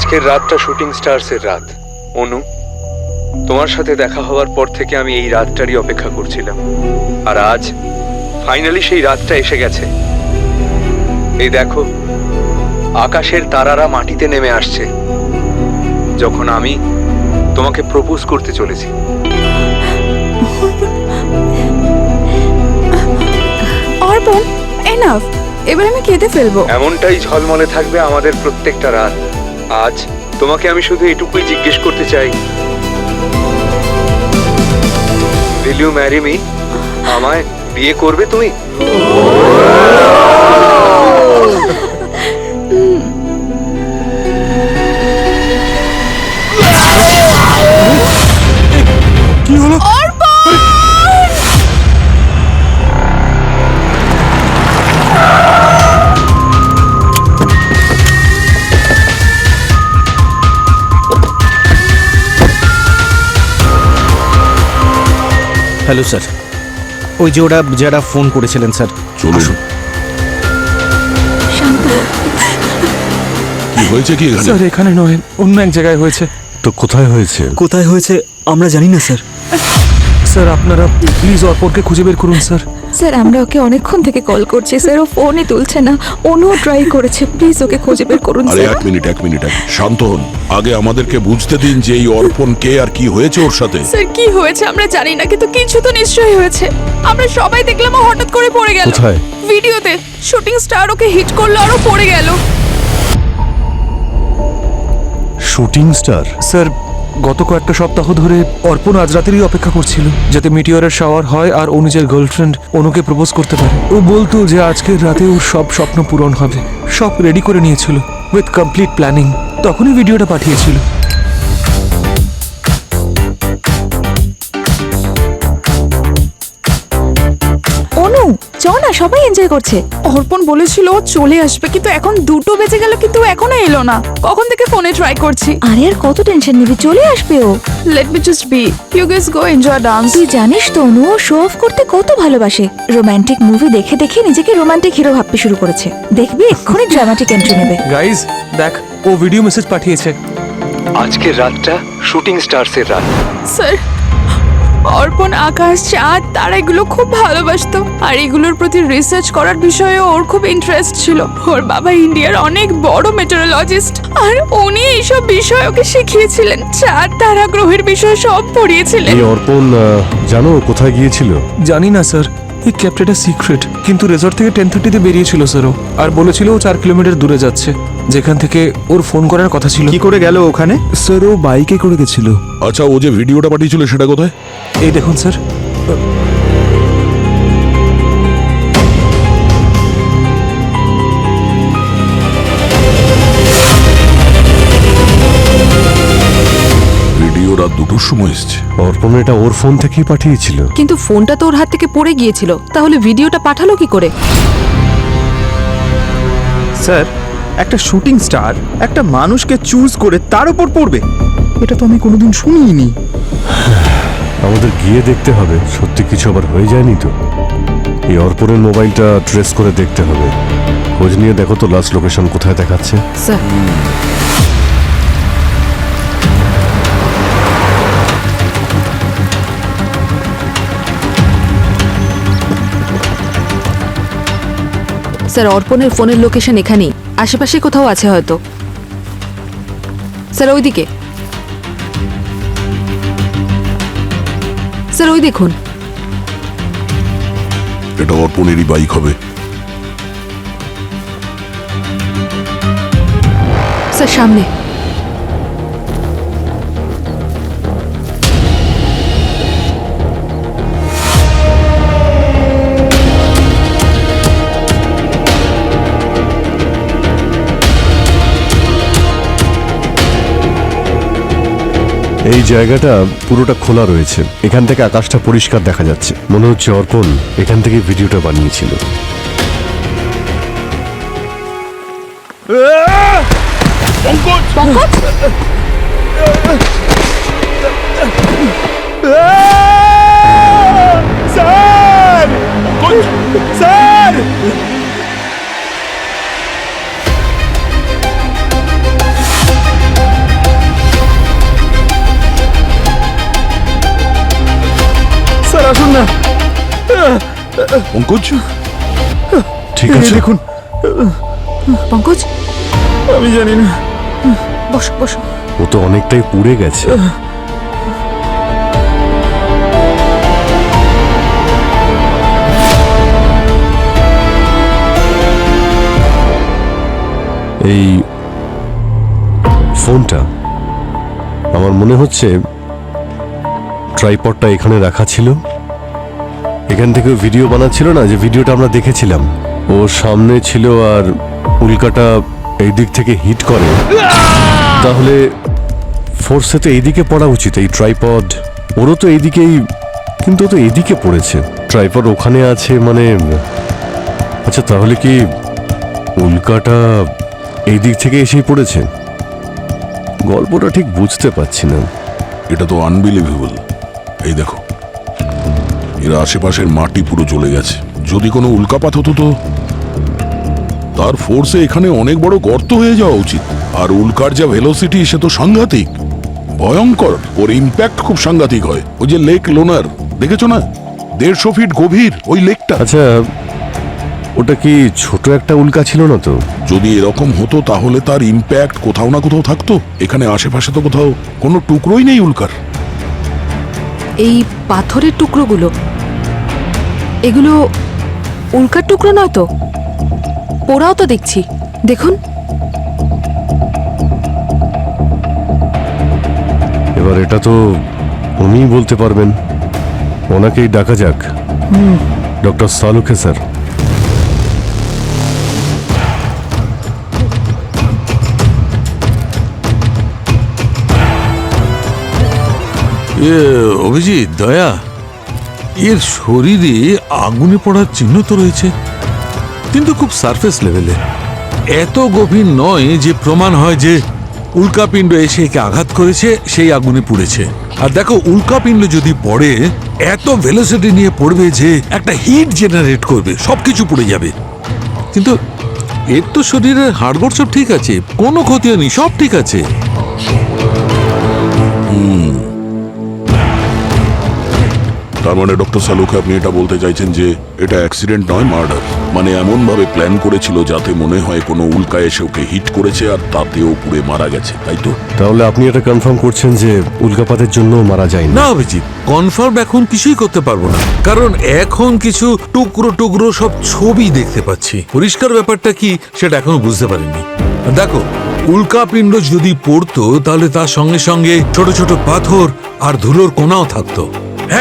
আজকের রাতটা শুটিং স্টারসের রাত। অনু, তোমার সাথে দেখা হওয়ার পর থেকে আমি এই রাতটারই অপেক্ষা করছিলাম, আর আজ ফাইনালি সেই রাতটা এসে গেছে। এই দেখো, আকাশের তারারা মাটিতে নেমে আসছে যখন আমি তোমাকে প্রপোজ করতে চলেছি। অর্পণ, এনাফ, এবার আমি কেঁদে ফেলবো। এমনটাই ঝলমলে থাকবে আমাদের প্রত্যেকটা রাত। আজ তোমাকে আমি শুধু এটুকুই জিজ্ঞেস করতে চাই, will you marry me? আমায় বিয়ে করবে তুমি? কি হলো? হ্যালো স্যার, ওই যে ওরা যারা ফোন করেছিলেন স্যার। চলুন। কি হয়েছে কি এখানে? স্যার এখানে নয়, অন্য এক জায়গায় হয়েছে। তো কোথায় হয়েছে? কোথায় হয়েছে আমরা জানি না স্যার। স্যার আপনারা প্লিজ অর্পণকে খুঁজে বের করুন স্যার। স্যার আমরা ওকে অনেকক্ষণ থেকে কল করছি স্যার, ও ফোনই তুলছে না। অনুও ট্রাই করেছে, প্লিজ ওকে খুঁজে বের করুন আরে স্যার। এক মিনিট শান্ত হন। আগে আমাদেরকে বুঝতে দিন যে এই অর্পণ কে আর কি হয়েছে ওর সাথে। স্যার কি হয়েছে আমরা জানি না, কিন্তু কিছু তো নিশ্চয়ই হয়েছে। আমরা সবাই দেখলাম ও হঠাৎ করে পড়ে গেল। কোথায়? ভিডিওতে শুটিং স্টার ওকে হিট করলো আর ও পড়ে গেল। Shooting star? স্যার গত কয়েকটা সপ্তাহ ধরে অর্পণ আজ রাতেরই অপেক্ষা করছিল যাতে মিটিওরের শাওয়ার হয় আর ও নিজের গার্লফ্রেন্ড অনুকে প্রপোজ করতে পারে। ও বলতো যে আজকের রাতে ওর সব স্বপ্ন পূরণ হবে। সব রেডি করে নিয়েছিল উইথ কমপ্লিট প্ল্যানিং। তখনই ভিডিওটা পাঠিয়েছিল। অনু চ না, সবাই এনজয় করছে। অর্পণ বলেছিল ও চলে আসবে, কিন্তু এখন 2টো বেজে গেল কিন্তু ও এখনো এলো না। কখন থেকে ফোনে ট্রাই করছি। আরে আর কত টেনশন নিবি, চলে আসবে ও। Let me just be, you guys go enjoy dance. তুই জানিস তো অনু ও শো অফ করতে কত ভালোবাসে। রোমান্টিক মুভি দেখে দেখে নিজেকে রোমান্টিক হিরো ভাবতে শুরু করেছে। দেখবি এক্ষুনি ড্রামাটিক এন্ট্রি নেবে। গাইজ দেখ, ও ভিডিও মেসেজ পাঠিয়েছে। আজকের রাতটা শুটিং স্টারসের রাত। স্যার অর্পণ আকাশ, চাঁদ, তারা এগুলো খুব ভালোবাসতো, আর এগুলোর প্রতি রিসার্চ করার বিষয়ে ওর খুব ইন্টারেস্ট ছিল। ওর বাবা ইন্ডিয়ার অনেক বড় মেটেরোলজিস্ট, আর উনি এইসব বিষয় ওকে শিখিয়েছিলেন। চাঁদ, তারা, গ্রহের বিষয় সব পড়িয়েছিলেন। এই অর্পণ জানো কোথায় গিয়েছিল? জানি না স্যার, এই কেপ্ট এটা সিক্রেট, কিন্তু রেজর্ট থেকে 10:30-তে বেরিয়েছিল স্যার ও, আর বলেছিল ও 4 কিলোমিটার দূরে যাচ্ছে, যেখান থেকে ওর ফোন করার কথা ছিল। কি করে গেল ওখানে? স্যার ও বাইকে করে গেছিল। আচ্ছা, ও যে ভিডিওটা পাঠিয়েছিল সেটা কোথায়? এই দেখুন স্যার। ভিডিও রাত 2টোর সময় এসছে। অর্পণ এটা ওর ফোন থেকেই পাঠিয়েছিল। কিন্তু ফোনটা তো ওর হাত থেকে পড়ে গিয়েছিল, তাহলে ভিডিওটা পাঠালো কি করে? স্যার একটা শুটিং স্টার একটা মানুষকে চুজ করে তার উপর পড়বে, এটা তো আমি কোনোদিন শুনিনি। আমাদের গিয়ে দেখতে হবে সত্যি কিছু আবার হয়ে যায়নি তো। এই অর্পণের মোবাইলটা ট্রেস করে দেখতে হবে। খোঁজ নিয়ে দেখো তো লাস্ট লোকেশন কোথায় দেখাচ্ছে। স্যার স্যার অর্পণের ফোনের লোকেশন এখানেই, আশেপাশে কোথাও আছে হয়তো। স্যার ওইদিকে, স্যার ওই দেখুন। এটা অর্পণেরই বাইক হবে। স্যার সামনে। এই জায়গাটা পুরোটা খোলা রয়েছে, এখান থেকে আকাশটা পরিষ্কার দেখা যাচ্ছে। মনে হচ্ছে অর্পণ এখান থেকে ভিডিওটা বানিয়েছিল। পঙ্কজ, স্যার স্যার আসুন না। পঙ্কজ ঠিক এই আছে দেখুন, পঙ্কজ আমি জানি না। বসো বসো। ও তো অনেকটাই পুড়ে গেছে। এই ফোনটা আমার মনে হচ্ছে ট্রাইপডটা এখানে রাখা ছিল, এখান থেকে ভিডিও বানাচ্ছিল না, যে ভিডিওটা আমরা দেখেছিলাম, ও সামনে ছিল আর উল্কাটা এই দিক থেকে হিট করে, তাহলে ফোর্সে তো এইদিকে পড়া উচিত। এই ট্রাইপড ওরও তো এইদিকেই, কিন্তু ও তো এইদিকে পড়েছে, ট্রাইপড ওখানে আছে মানে। আচ্ছা তাহলে কি উল্কাটা এই দিক থেকে এসেই পড়েছে? গল্পটা ঠিক বুঝতে পারছি না। এটা তো আনবিলিভেবল। এই দেখো, এর আশেপাশের মাটি পুরো চলে গেছে। যদি কোনো উল্কাপাত হতো তো তার ফোর্সে এখানে অনেক বড় গর্ত হয়ে যাওয়া উচিত। আর উল্কার যা ভেলোসিটি সে তো সাংঘাতিক, ভয়ঙ্কর। ওর ইম্প্যাক্ট খুব সাংঘাতিক হয়। ওই যে লেক লোনার দেখেছো না, 150 ফিট গভীর ওই লেকটা। আচ্ছা ওটা কি ছোট একটা উল্কা ছিল না তো? যদি এরকম হতো তাহলে তার ইম্প্যাক্ট কোথাও না কোথাও থাকতো। এখানে আশেপাশে তো কোথাও কোনো টুকরোই নেই উল্কার। এই পাথরের টুকরোগুলো, এগুলো উল্কার টুকরো নয় তো? পোড়াও তো দেখছি, দেখুন। এবার এটা তো উনিই বলতে পারবেন, ওনাকেই ডাকা যাক। Doctor সালুকে sir. অভিজিৎ, দয়া, এর শরীরে আগুনে পড়ার চিহ্ন তো রয়েছে, কিন্তু খুব সারফেস লেভেলে, এত গভীর নয় যে প্রমাণ হয় যে উল্কাপিণ্ড এসে একে আঘাত করেছে, সেই আগুনে পুড়েছে। আর দেখো, উল্কাপিণ্ড যদি পড়ে এত ভেলোসিটি নিয়ে পড়বে যে একটা হিট জেনারেট করবে, সবকিছু পুড়ে যাবে। কিন্তু এর তো শরীরের হাড়গোড় সব ঠিক আছে, কোনো ক্ষতি হয়নি, সব ঠিক আছে। তার মানে ডক্টর সালুকে আপনি এটা বলতে চাইছেন যে এটা অ্যাক্সিডেন্ট নয়, মার্ডার। মানে এমন ভাবে প্ল্যান করেছিল যাতে মনে হয় কোনো উল্কা এসে ওকে হিট করেছে আর তাতেও পুড়ে মারা গেছে, তাই তো? তাহলে আপনি এটা কনফার্ম করছেন যে উল্কাপাতের জন্য মারা যায়নি? না অভিজিৎ, কনফার্ম এখন কিছুই করতে পারবো না, কারণ এখন কিছু টুকরো টুকরো সব ছবি দেখতে পাচ্ছি। পরিষ্কার ব্যাপারটা কি সেটা এখনো বুঝতে পারিনি। দেখো, উল্কাপিণ্ড যদি পড়তো তাহলে তার সঙ্গে সঙ্গে ছোট ছোট পাথর আর ধুলোর কোনাও থাকতো,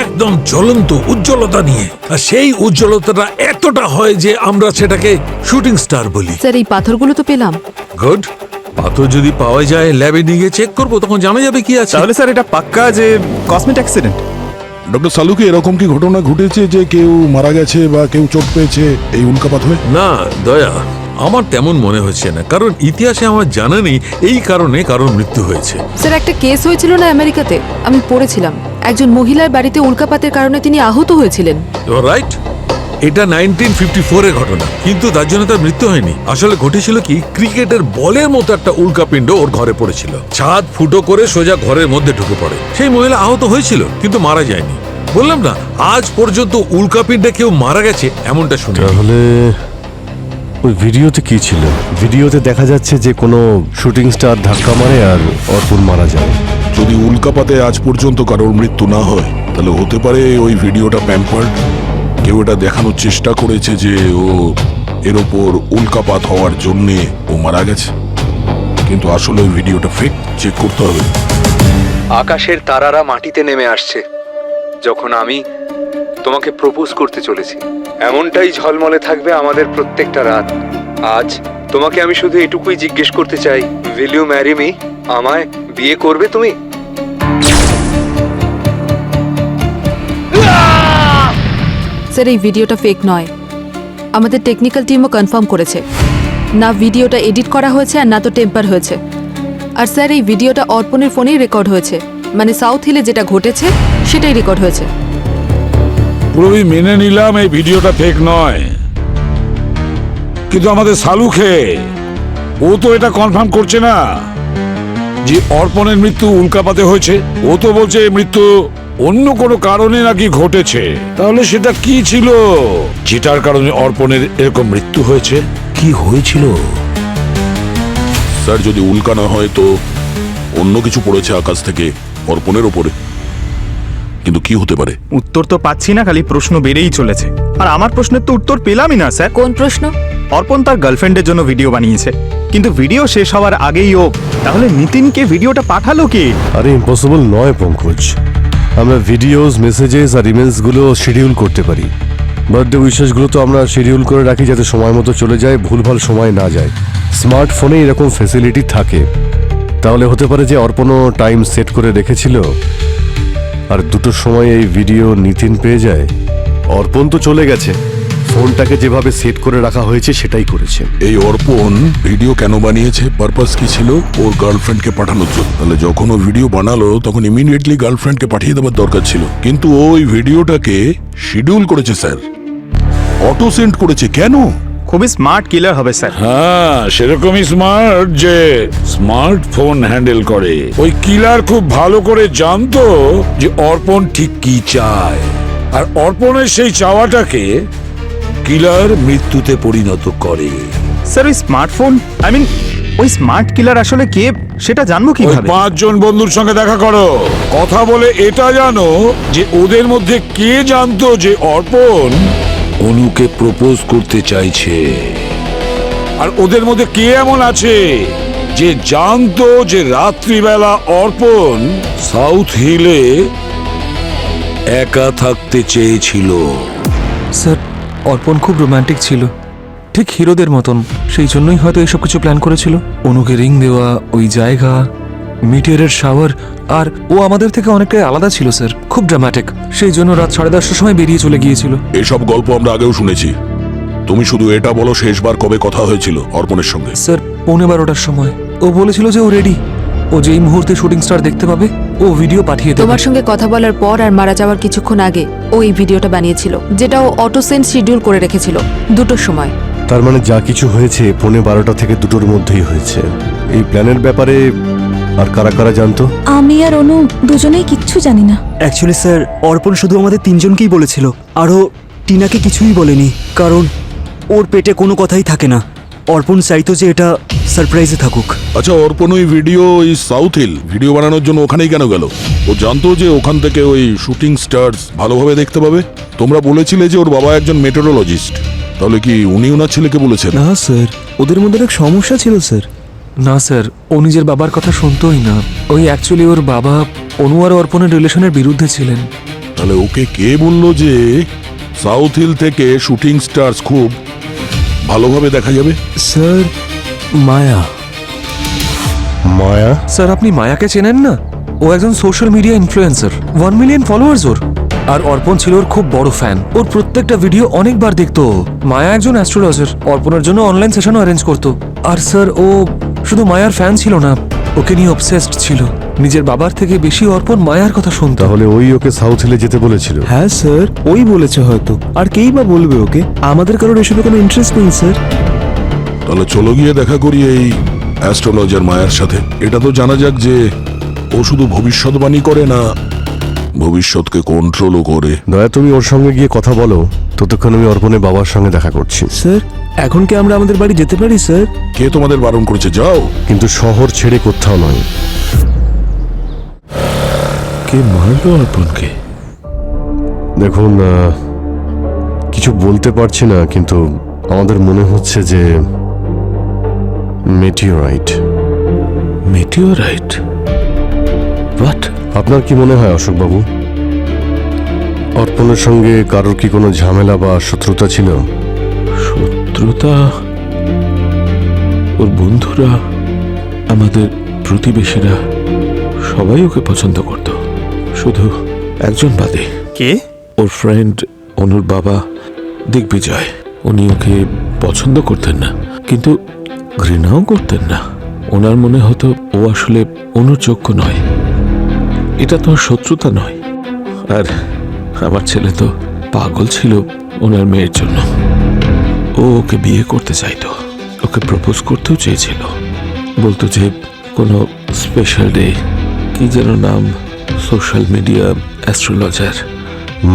একদম জ্বলন্ত উজ্জ্বলতা নিয়ে। আর সেই উজ্জ্বলতাটা এতটা হয় যে আমরা সেটাকে শুটিং স্টার বলি। স্যার এই পাথরগুলো তো পেলাম। গুড, পাথর যদি পাওয়া যায় ল্যাবে নিয়ে গিয়ে চেক করবো, তখন জানা যাবে কি আছে। তাহলে স্যার এটা পাক্কা যে কসমেট অ্যাক্সিডেন্ট। ডক্টর সালুকে এরকম কি ঘটনা ঘটেছে যে কেউ মারা গেছে বা কেউ চোট পেয়েছে এই উল্কাপাত হয়ে? না দয়া, আমার তেমন মনে হচ্ছে না, কারণ ইতিহাসে আমার জানা নেই এই কারণে কারোর মৃত্যু হয়েছে। স্যার একটা কেস হয়েছিল না আমেরিকাতে, আমি পড়েছিলাম। একজন মহিলার বাড়িতে উল্কাপাতের কারণে তিনি আহত হয়েছিলেন। রাইট, এটা 1954 এর ঘটনা, কিন্তু তার জন্য তার মৃত্যু হয়নি। আসলে ঘটেছিল কি, ক্রিকেটের বলের মতো একটা উল্কাপিণ্ড ওর ঘরে পড়েছিল, ছাদ ফুটো করে সোজা ঘরের মধ্যে ঢুকে পড়ে। সেই মহিলা আহত হয়েছিল কিন্তু মারা যায়নি। বললাম না, আজ পর্যন্ত উল্কাপিণ্ডে কেউ মারা গেছে এমনটা শুনি। তাহলে ওই ভিডিওতে কি ছিল? ভিডিওতে দেখা যাচ্ছে যে কোনো শুটিং স্টার ধাক্কা মারে আর অর্পণ মারা যায়। যদি উল্কাপাতে আজ পর্যন্ত কারোর মৃত্যু না হয় তাহলে হতে পারে ওই ভিডিওটা প্যাম্পার্ড। কেউ এটা দেখানোর চেষ্টা করেছে যে ও এর ওপর উল্কাপাত হওয়ার জন্যে ও মারা গেছে, কিন্তু আসলে ওই ভিডিওটা ফেক। চেক করতে হবে। আকাশের তারারা মাটিতে নেমে আসছে যখন আমি তোমাকে প্রপোজ করতে চলেছি। এমনটাই ঝলমলে থাকবে আমাদের প্রত্যেকটা রাত। আজ তোমাকে আমি শুধু এটুকুই জিজ্ঞেস করতে চাই, উইল ইউ ম্যারি মি? আমায় বিয়ে করবে তুমি? স্যার এই ভিডিওটা ফেক নয়, আমাদের টেকনিক্যাল টিমও কনফার্ম করেছে। না ভিডিওটা এডিট করা হয়েছে আর না তো টেম্পার হয়েছে। আর স্যার এই ভিডিওটা অর্পণের ফোনেই রেকর্ড হয়েছে, মানে সাউথ হিলে যেটা ঘটেছে সেটাই রেকর্ড হয়েছে। পুরোই মেনে নিলাম এই ভিডিওটা ফেক নয়, কিন্তু আমাদের সালুকে ও তো এটা কনফার্ম করছে না যে অর্পণের মৃত্যু উল্কাপাতে হয়েছে। ও তো বলছে মৃত্যু অন্য কোনো কারণে নাকি ঘটেছে। তাহলে সেটা কি ছিল যেটার কারণে অর্পণের এরকম মৃত্যু হয়েছে? কি হয়েছিল? স্যার যদি উল্কা না হয় তো অন্য কিছু পড়েছে আকাশ থেকে অর্পণের ওপরে, কিন্তু কি হতে পারে? উত্তর তো পাচ্ছি না, খালি প্রশ্ন বেড়েই চলেছে। আর আমার প্রশ্নের তো উত্তর পেলামই না স্যার। কোন প্রশ্ন? অর্পণ তার গার্লফ্রেন্ডের জন্য ভিডিও বানিয়েছে, কিন্তু ভিডিও শেষ হওয়ার আগেই ও, তাহলে নিতিনকে ভিডিওটা পাঠালো কে? আরে ইম্পসিবল নয় পঙ্কজ, আমরা ভিডিওস, মেসেজেস আর ইমেলসগুলো শিডিউল করতে পারি। বার্থডে উইশেসগুলো তো আমরা শিডিউল করে রাখি যাতে সময় মতো চলে যায়, ভুলভাল সময় না যায়। স্মার্টফোনে এরকম ফ্যাসিলিটি থাকে। তাহলে হতে পারে যে অর্পণও টাইম সেট করে রেখেছিল আর দুটোর সময় এই ভিডিও নিতিন পেয়ে যায়। অর্পণ তো চলে গেছে, ফোনটাকে যেভাবে সেট করে রাখা হয়েছে সেটাই করেছে। এই অর্পণ ভিডিও কেন বানিয়েছে, পারপাস কি ছিল? ওর গার্লফ্রেন্ডকে পাঠানোর জন্য। তাহলে যখন ও ভিডিও বানালো তখন ইমিডিয়েটলি গার্লফ্রেন্ডকে পাঠিয়ে দেওয়ার দরকার ছিল, কিন্তু ওই ভিডিওটাকে শিডিউল করেছে স্যার, অটো সেন্ড করেছে। কেন? খুবই স্মার্ট কিলার হবে স্যার। হ্যাঁ, সেরকমই স্মার্ট যে স্মার্টফোন হ্যান্ডেল করে। ওই কিলার খুব ভালো করে জানতো যে অর্পণ ঠিক কি চায়, আর অর্পণের সেই চাওয়াটাকে কিলার মৃত্যুতে পরিণত করে। স্যার ওই স্মার্টফোন, ওই স্মার্ট কিলার আসলে কে সেটা জানবো ওই কিভাবে? 5 জন বন্ধুর সঙ্গে দেখা করো, কথা বলে এটা জানো যে ওদের মধ্যে কে জানতো যে অর্পণ অনুকে প্রপোজ করতে চাইছে, আর ওদের মধ্যে কে এমন আছে যে জানতো যে রাত্রিবেলা অর্পণ সাউথ হিলে একা থাকতে চেয়েছিল। স্যার অর্পণ খুব রোমান্টিক ছিল, ঠিক হিরোদের মতন। সেই জন্যই হয়তো এইসব কিছু প্ল্যান করেছিল। অনুকে রিং দেওয়া, ওই জায়গা, মিটিয়ারের শাওয়ার, আর ও আমাদের থেকে অনেকটাই আলাদা ছিল স্যার, খুব ড্রামাটিক। সেই জন্য রাত 10:30টার সময় বেরিয়ে চলে গিয়েছিল। এসব গল্প আমরা আগেও শুনেছি। তুমি শুধু এটা বলো শেষবার কবে কথা হয়েছিল অর্পণের সঙ্গে? স্যার 12:15টার সময়। ও বলেছিল যে ও রেডি, ও যেই মুহূর্তে শুটিং স্টার দেখতে পাবে ও ভিডিও পাঠিয়ে দেবে। তোমার সঙ্গে কথা বলার পর আর মারা যাওয়ার কিছুক্ষণ আগে ও এই ভিডিওটা বানিয়েছিল, যেটা ও অটো সেন্ড শিডিউল করে রেখেছিল 2টোর সময়। তার মানে যা কিছু হয়েছে 12:15 থেকে 2টোর মধ্যেই হয়েছে। এই প্ল্যানের ব্যাপারে আর কারা কারা জানতো? আমি আর অনু দুজনেই কিচ্ছু জানি না। অ্যাকচুয়ালি স্যার অর্পণ শুধু আমাদের তিনজনকেই বলেছিল, আরও টিনাকে কিছুই বলেনি, কারণ ওর পেটে কোনো কথাই থাকে না। অর্পণ চাইতো যে এটা সারপ্রাইজে থাকুক। আচ্ছা, অর্পণ ওই ভিডিও ওই সাউথ হিল ভিডিও বানানোর জন্য ওখানেই কেন গেল? ও জানতো যে ওখান থেকে ওই শুটিং স্টারস ভালোভাবে দেখতে পাবে। তোমরা বলেছিলে যে ওর বাবা একজন মেটেরোলজিস্ট, তাহলে কি উনি ওনার ছেলেকে বলেছেন? না স্যার, ওদের মধ্যে এক সমস্যা ছিল স্যার। না স্যার, ও নিজের বাবার কথা শুনতোই না। ওই অ্যাকচুয়ালি ওর বাবা অনু আর অর্পণের রিলেশনের বিরুদ্ধে ছিলেন। তাহলে ওকে কে বললো যে সাউথ হিল থেকে শুটিং স্টারস খুব ভালোভাবে দেখা যাবে? স্যার মায়া। মায়া? স্যার আপনি মায়াকে চেনেন না? ও একজন social media influencer, 1 million followers ওর। আর অর্পণ ছিল ওর খুব বড় ফ্যান, ওর প্রত্যেকটা ভিডিও অনেকবার দেখতো। মায়া একজন অ্যাস্ট্রোলজার, অর্পণের জন্য অনলাইন সেশনও অ্যারেঞ্জ করতো। আর স্যার ও শুধু মায়ার ফ্যান ছিল না, ওকে নিয়ে অবসেসড ছিল। নিজের বাবার থেকে বেশি অর্পণ মায়ার কথা শুনতো। তাহলে ওই ওকে সাউথ হিলে যেতে বলেছিল? হ্যাঁ স্যার, ওই বলেছে হয়তো, আর কেই বা বলবে ওকে? আমাদের কারোর এসবে কোনো ইন্টারেস্ট নেই স্যার। তাহলে চলো গিয়ে দেখা করি এই অ্যাস্ট্রোলজার মায়ার সাথে। এটা তো জানা যাক যে ও শুধু ভবিষ্যৎবাণী করে না, ভবিষ্যৎকে কন্ট্রোলও করে। দয়া তুমি ওর সঙ্গে গিয়ে কথা বলো, ততক্ষণ আমি অর্পণের বাবার সঙ্গে দেখা করছি। স্যার এখন কি আমরা আমাদের বাড়ি যেতে পারি স্যার? কে তোমাদের বারণ করেছে? যাও। কিন্তু শহর ছেড়ে কোথাও নয়। কে মারলো অর্পণকে? দেখুন, কিছু বলতে পারছি না, কিন্তু আমাদের মনে হচ্ছে যে মেটিওরাইট। মেটিওরাইট? হোয়াট? আপনার কি মনে হয় অশোকবাবু, অর্পণের সঙ্গে কারোর কি কোনো ঝামেলা বা শত্রুতা ছিল? শত্রুতা? ওর বন্ধুরা, আমাদের প্রতিবেশীরা সবাই ওকে পছন্দ করত, শুধু একজন বাদে। কে? ওর ফ্রেন্ড অনুর বাবা দিগ্বিজয়। উনি ওকে পছন্দ করতেন না, কিন্তু ঘৃণাও করতেন না। ওনার মনে হতো ও আসলে অনুর যোগ্য নয়। এটা তো শত্রুতা নয়। আর আমার ছেলে তো পাগল ছিল ওনার মেয়ের জন্য। ও ওকে বিয়ে করতে চাইতো, ওকে প্রপোজ করতেও চেয়েছিল। বলতো যে কোনো স্পেশাল ডে, কি যেন নাম, সোশ্যাল মিডিয়া অ্যাস্ট্রোলজার।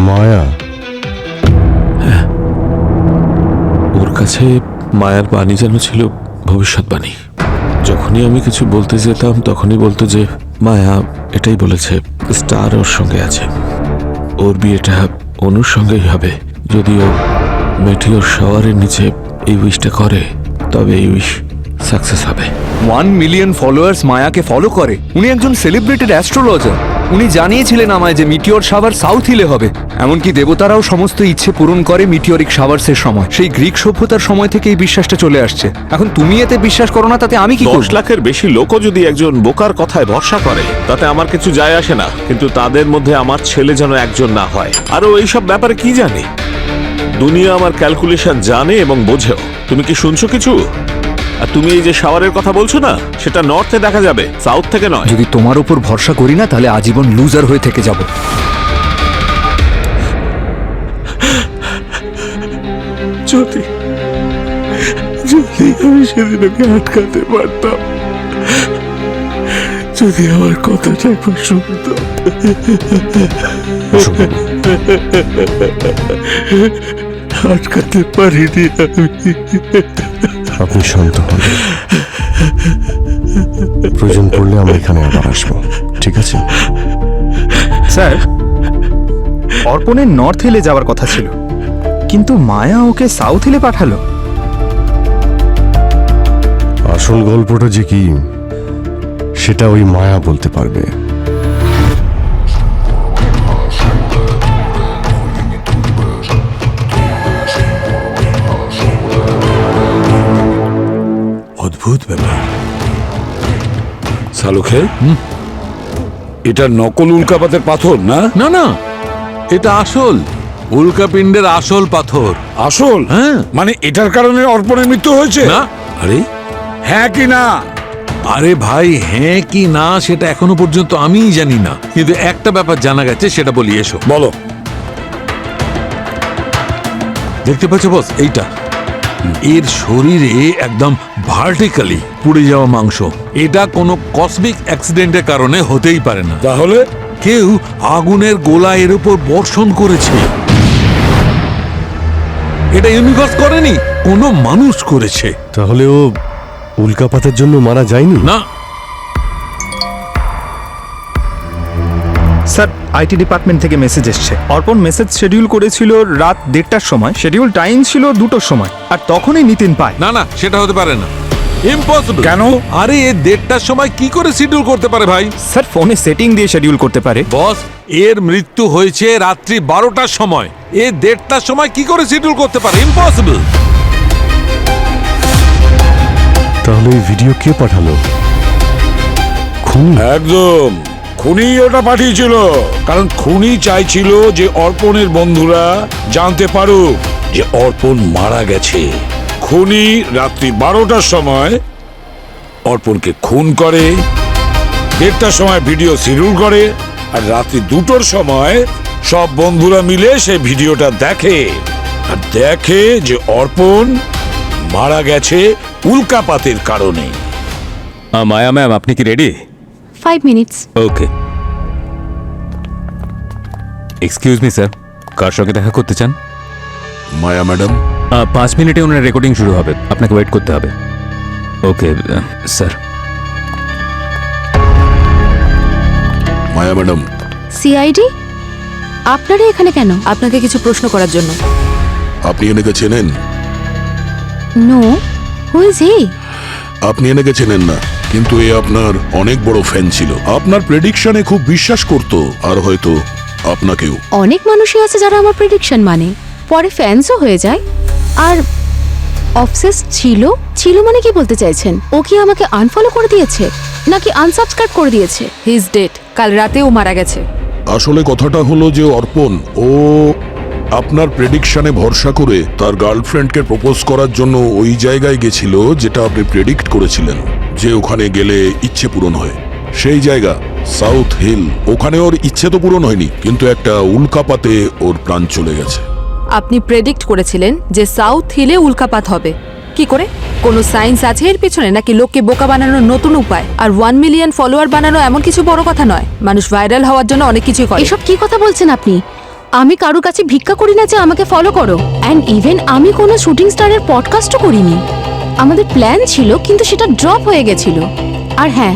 মায়া? ওর কাছে মায়ার বাণী যেন ছিল ভবিষ্যৎবাণী। যখনই আমি কিছু বলতে যেতাম তখনই বলতো যে মায়া এটাই বলেছে, স্টার ওর সঙ্গে আছে, ওর বিয়েটা অনুর সঙ্গেই হবে। যদিও মেটিওর শাওয়ারের নিচে এই উইশটা করে, তবে এই উইশ সাকসেস হবে। 1 মিলিয়ন ফলোয়ার্স মায়াকে ফলো করে। উনি একজন সেলিব্রেটেড অ্যাস্ট্রোলজার। উনি জানিয়েছিলেন আমায় যে মিটিওর শাওয়ার সাউথ হিলে হবে। এমনকি দেবতারাও সমস্ত ইচ্ছে পূরণ করে মিটিওরিক শাওয়ার্সের সময়। সেই গ্রিক সভ্যতার সময় থেকে এই বিশ্বাসটা চলে আসছে। এখন তুমি এতে বিশ্বাস করো না, তাতে আমি কি করব? 10 লাখের বেশি লোকও যদি একজন বোকার কথায় ভরসা করে, তাতে আমার কিছু যায় আসে না। কিন্তু তাদের মধ্যে আমার ছেলে যেন একজন না হয়। আরও এইসব ব্যাপারে কি জানে? দুনিয়া আমার ক্যালকুলেশন জানে এবং বোঝেও। তুমি কি শুনছো কিছু? আর তুমি এই যে শাওয়ারের কথা বলছো না, সেটা নর্থে দেখা যাবে, সাউথ থেকে নয়। যদি তোমার উপর ভরসা করি না, তাহলে আজীবন লুজার হয়ে থেকে যাব। যদি আমি সেদিন ওকে আটকাতে পারতাম, যদি আমার কথাটা একবার শুনতো। আটকাতে পারিনি আমি। আপনি শান্ত হন, প্রয়োজন পড়লে আমরা এখানে আবার আসবো, ঠিক আছে? স্যার, অর্পণের নর্থ হিলে যাওয়ার কথা ছিল, কিন্তু মায়া ওকে সাউথ হিলে পাঠালো। আসল গল্পটা যে কি সেটা ওই মায়া বলতে পারবে। অদ্ভুত ব্যাপার। সালুখে, এটা নকল উল্কাপাতের পাথর না? না না, এটা আসল উল্কাপিণ্ডের আসল পাথর। আসল? হ্যাঁ। মানে এটার কারণে অর্পণের মৃত্যু হয়েছে? না। আরে হ্যাঁ কি না? আরে ভাই, হ্যাঁ কি না সেটা এখনো পর্যন্ত আমিই জানি না, কিন্তু একটা ব্যাপার জানা গেছে, সেটা বলি, এসো। বলো। দেখতে পাচ্ছ বস, এইটা এর শরীরে একদম ভার্টিক্যালি পুড়ে যাওয়া মাংস। এটা কোনো কসমিক অ্যাক্সিডেন্টের কারণে হতেই পারে না। তাহলে কেউ আগুনের গোলা এর উপর বর্ষণ করেছে। এটা ইউনিভার্স করেনি, কোনো মানুষ করেছে। তাহলে ও উল্কাপাতের জন্য মারা যায়নি? না। স্যার, আইটি ডিপার্টমেন্ট থেকে মেসেজ এসছে। অর্পণ মেসেজ শিডিউল করেছিল রাত 1:30টার সময়, শিডিউল টাইম ছিল 2টোর সময়, আর তখনই নিতিন পায়। না না, সেটা হতে পারে না, ইম্পসিবল। কেন? আরে এ 1:30টার সময় কি করে শিডিউল করতে পারে ভাই? স্যার, ফোনে সেটিং দিয়ে শিডিউল করতে পারে। বস, এর মৃত্যু হয়েছে রাত্রি 12টার সময়। এ 1:30টার সময় কি করে শিডিউল করতে পারে? ইম্পসিবল। তাহলে এই ভিডিও কে পাঠালো? খুনি? একদম, খুনি ওটা পাঠিয়েছিল। কারণ খুনি চাইছিল যে অর্পণের বন্ধুরা জানতে পারুক যে অর্পণ মারা গেছে। খুনি রাত্রি 12টার সময় অর্পণকে খুন করে, 1:30টার সময় ভিডিও শিডিউল করে, আর রাত্রি 2টোর সময় সব বন্ধুরা মিলে সেই ভিডিওটা দেখে, আর দেখে যে অর্পণ মারা গেছে উল্কাপাতের কারণে। মায়া ম্যাম, আপনি কি রেডি? 5 মিনিটস। ওকে। এক্সকিউজ মি স্যার, কার সঙ্গে দেখা করতে চান? মায়া ম্যাডাম। 5 মিনিটে ওনার রেকর্ডিং শুরু হবে, আপনাকে ওয়েট করতে হবে। Okay sir. Maya madam. CID, আপনারা এখানে কেন? আপনাকে কিছু প্রশ্ন করার জন্য। আপনি এনেকে চেনেন? No, who is he? আপনি এনেকে চেনেন না, কিন্তু এ আপনার অনেক বড় ফ্যান ছিল। আপনার প্রেডিকশনে খুব বিশ্বাস করত, আর হয়তো আপনাকেও। অনেক মানুষই আছে যারা আমার প্রেডিকশন মানে, পরে ফ্যান্সও হয়ে যায়। আর অবসেস ছিল মানে কি বলতে চাইছেন? ও কি আমাকে আনফলো করে দিয়েছে নাকি আনসাবস্ক্রাইব করে দিয়েছে? He is dead. কাল রাতে ও মারা গেছে। আসলে কথাটা হলো যে অর্পণ ও আপনার প্রেডিকশনে ভরসা করে তার গার্লফ্রেন্ডকে প্রপোজ করার জন্য ওই জায়গায় গেছিল যেটা আপনি প্রেডিক্ট করেছিলেন যে ওখানে গেলে ইচ্ছে পূরণ হয়। সেই জায়গা সাউথ হিল। ওখানে ওর ইচ্ছে তো পূরণ হয়নি, কিন্তু একটা উল্কাপাতে ওর প্রাণ চলে গেছে। আপনি প্রেডিক্ট করেছিলেন যে সাউথ হিলে উল্কাপাত হবে, কি করে? কোনো সায়েন্স আছে এর পিছনে, নাকি লোককে বোকা বানানোর নতুন উপায়? আর 1 মিলিয়ন ফলোয়ার বানানো এমন কিছু বড় কথা নয়, মানুষ ভাইরাল হওয়ার জন্য অনেক কিছুই করে। এসব কি কথা বলছেন আপনি? আমি কারোর কাছে ভিক্ষা করি না যে আমাকে ফলো করো। অ্যান্ড ইভেন আমি কোনো শুটিং স্টারের পডকাস্টও করিনি। আমাদের প্ল্যান ছিল, কিন্তু সেটা ড্রপ হয়ে গেছিল। আর হ্যাঁ,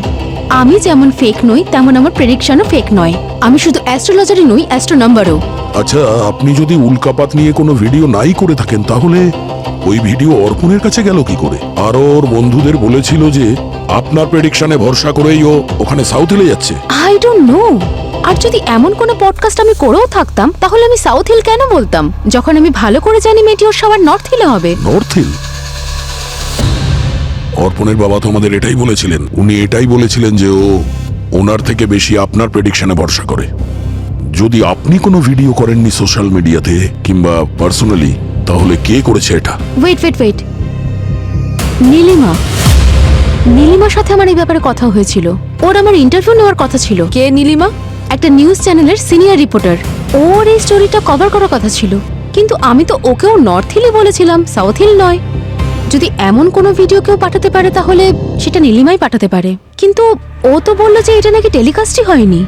আমি যেমন ফেক নই তেমন আমার প্রেডিকশনও ফেক নয়। আমি শুধু অ্যাস্ট্রোলজারই নই, অ্যাস্ট্রো নাম্বারও। আচ্ছা, আপনি যদি উল্কাপাত নিয়ে কোনো ভিডিও নাই করে থাকেন, তাহলে ওই ভিডিও অর্পণের কাছে গেল কি করে? আর ওর বন্ধুদের বলেছিল যে আপনার প্রেডিকশনে ভরসা করেই ও ওখানে সাউথ হিলে যাচ্ছে। I don't know. আর যদি এমন কোনো পডকাস্ট আমি করেও থাকতাম, তাহলে আমি সাউথ হিল কেন বলতাম, যখন আমি ভালো করে জানি মেটিওর সবার নর্থ হিলে হবে। North hill? অর্পণের বাবা তো আমাদের এটাই বলেছিলেন। উনি এটাই বলেছিলেন যে ও ওনার থেকে বেশি আপনার প্রেডিকশনে ভরসা করে। যদি আপনি কোনো ভিডিও করেননি সোশ্যাল মিডিয়াতে কিংবা পার্সোনালি, তাহলে কে করেছে এটা? ওয়েট। নীলিমা। নীলিমার সাথে আমার এই ব্যাপারে কথা হয়েছিল। ওর আমার ইন্টারভিউ নেওয়ার কথা ছিল। কে নীলিমা? একটা নিউজ চ্যানেলের সিনিয়র রিপোর্টার। ওর এই স্টোরিটা কভার করার কথা ছিল, কিন্তু আমি তো ওকেও নর্থ হিলই বলেছিলাম, সাউথ হিল নয়। যদি এমন কোনো ভিডিও কেউ পাঠাতে পারে, তাহলে সেটা নীলিমাই পাঠাতে পারে। কিন্তু ও তো বললো যে এটা নাকি টেলিকাস্টই হয়নি।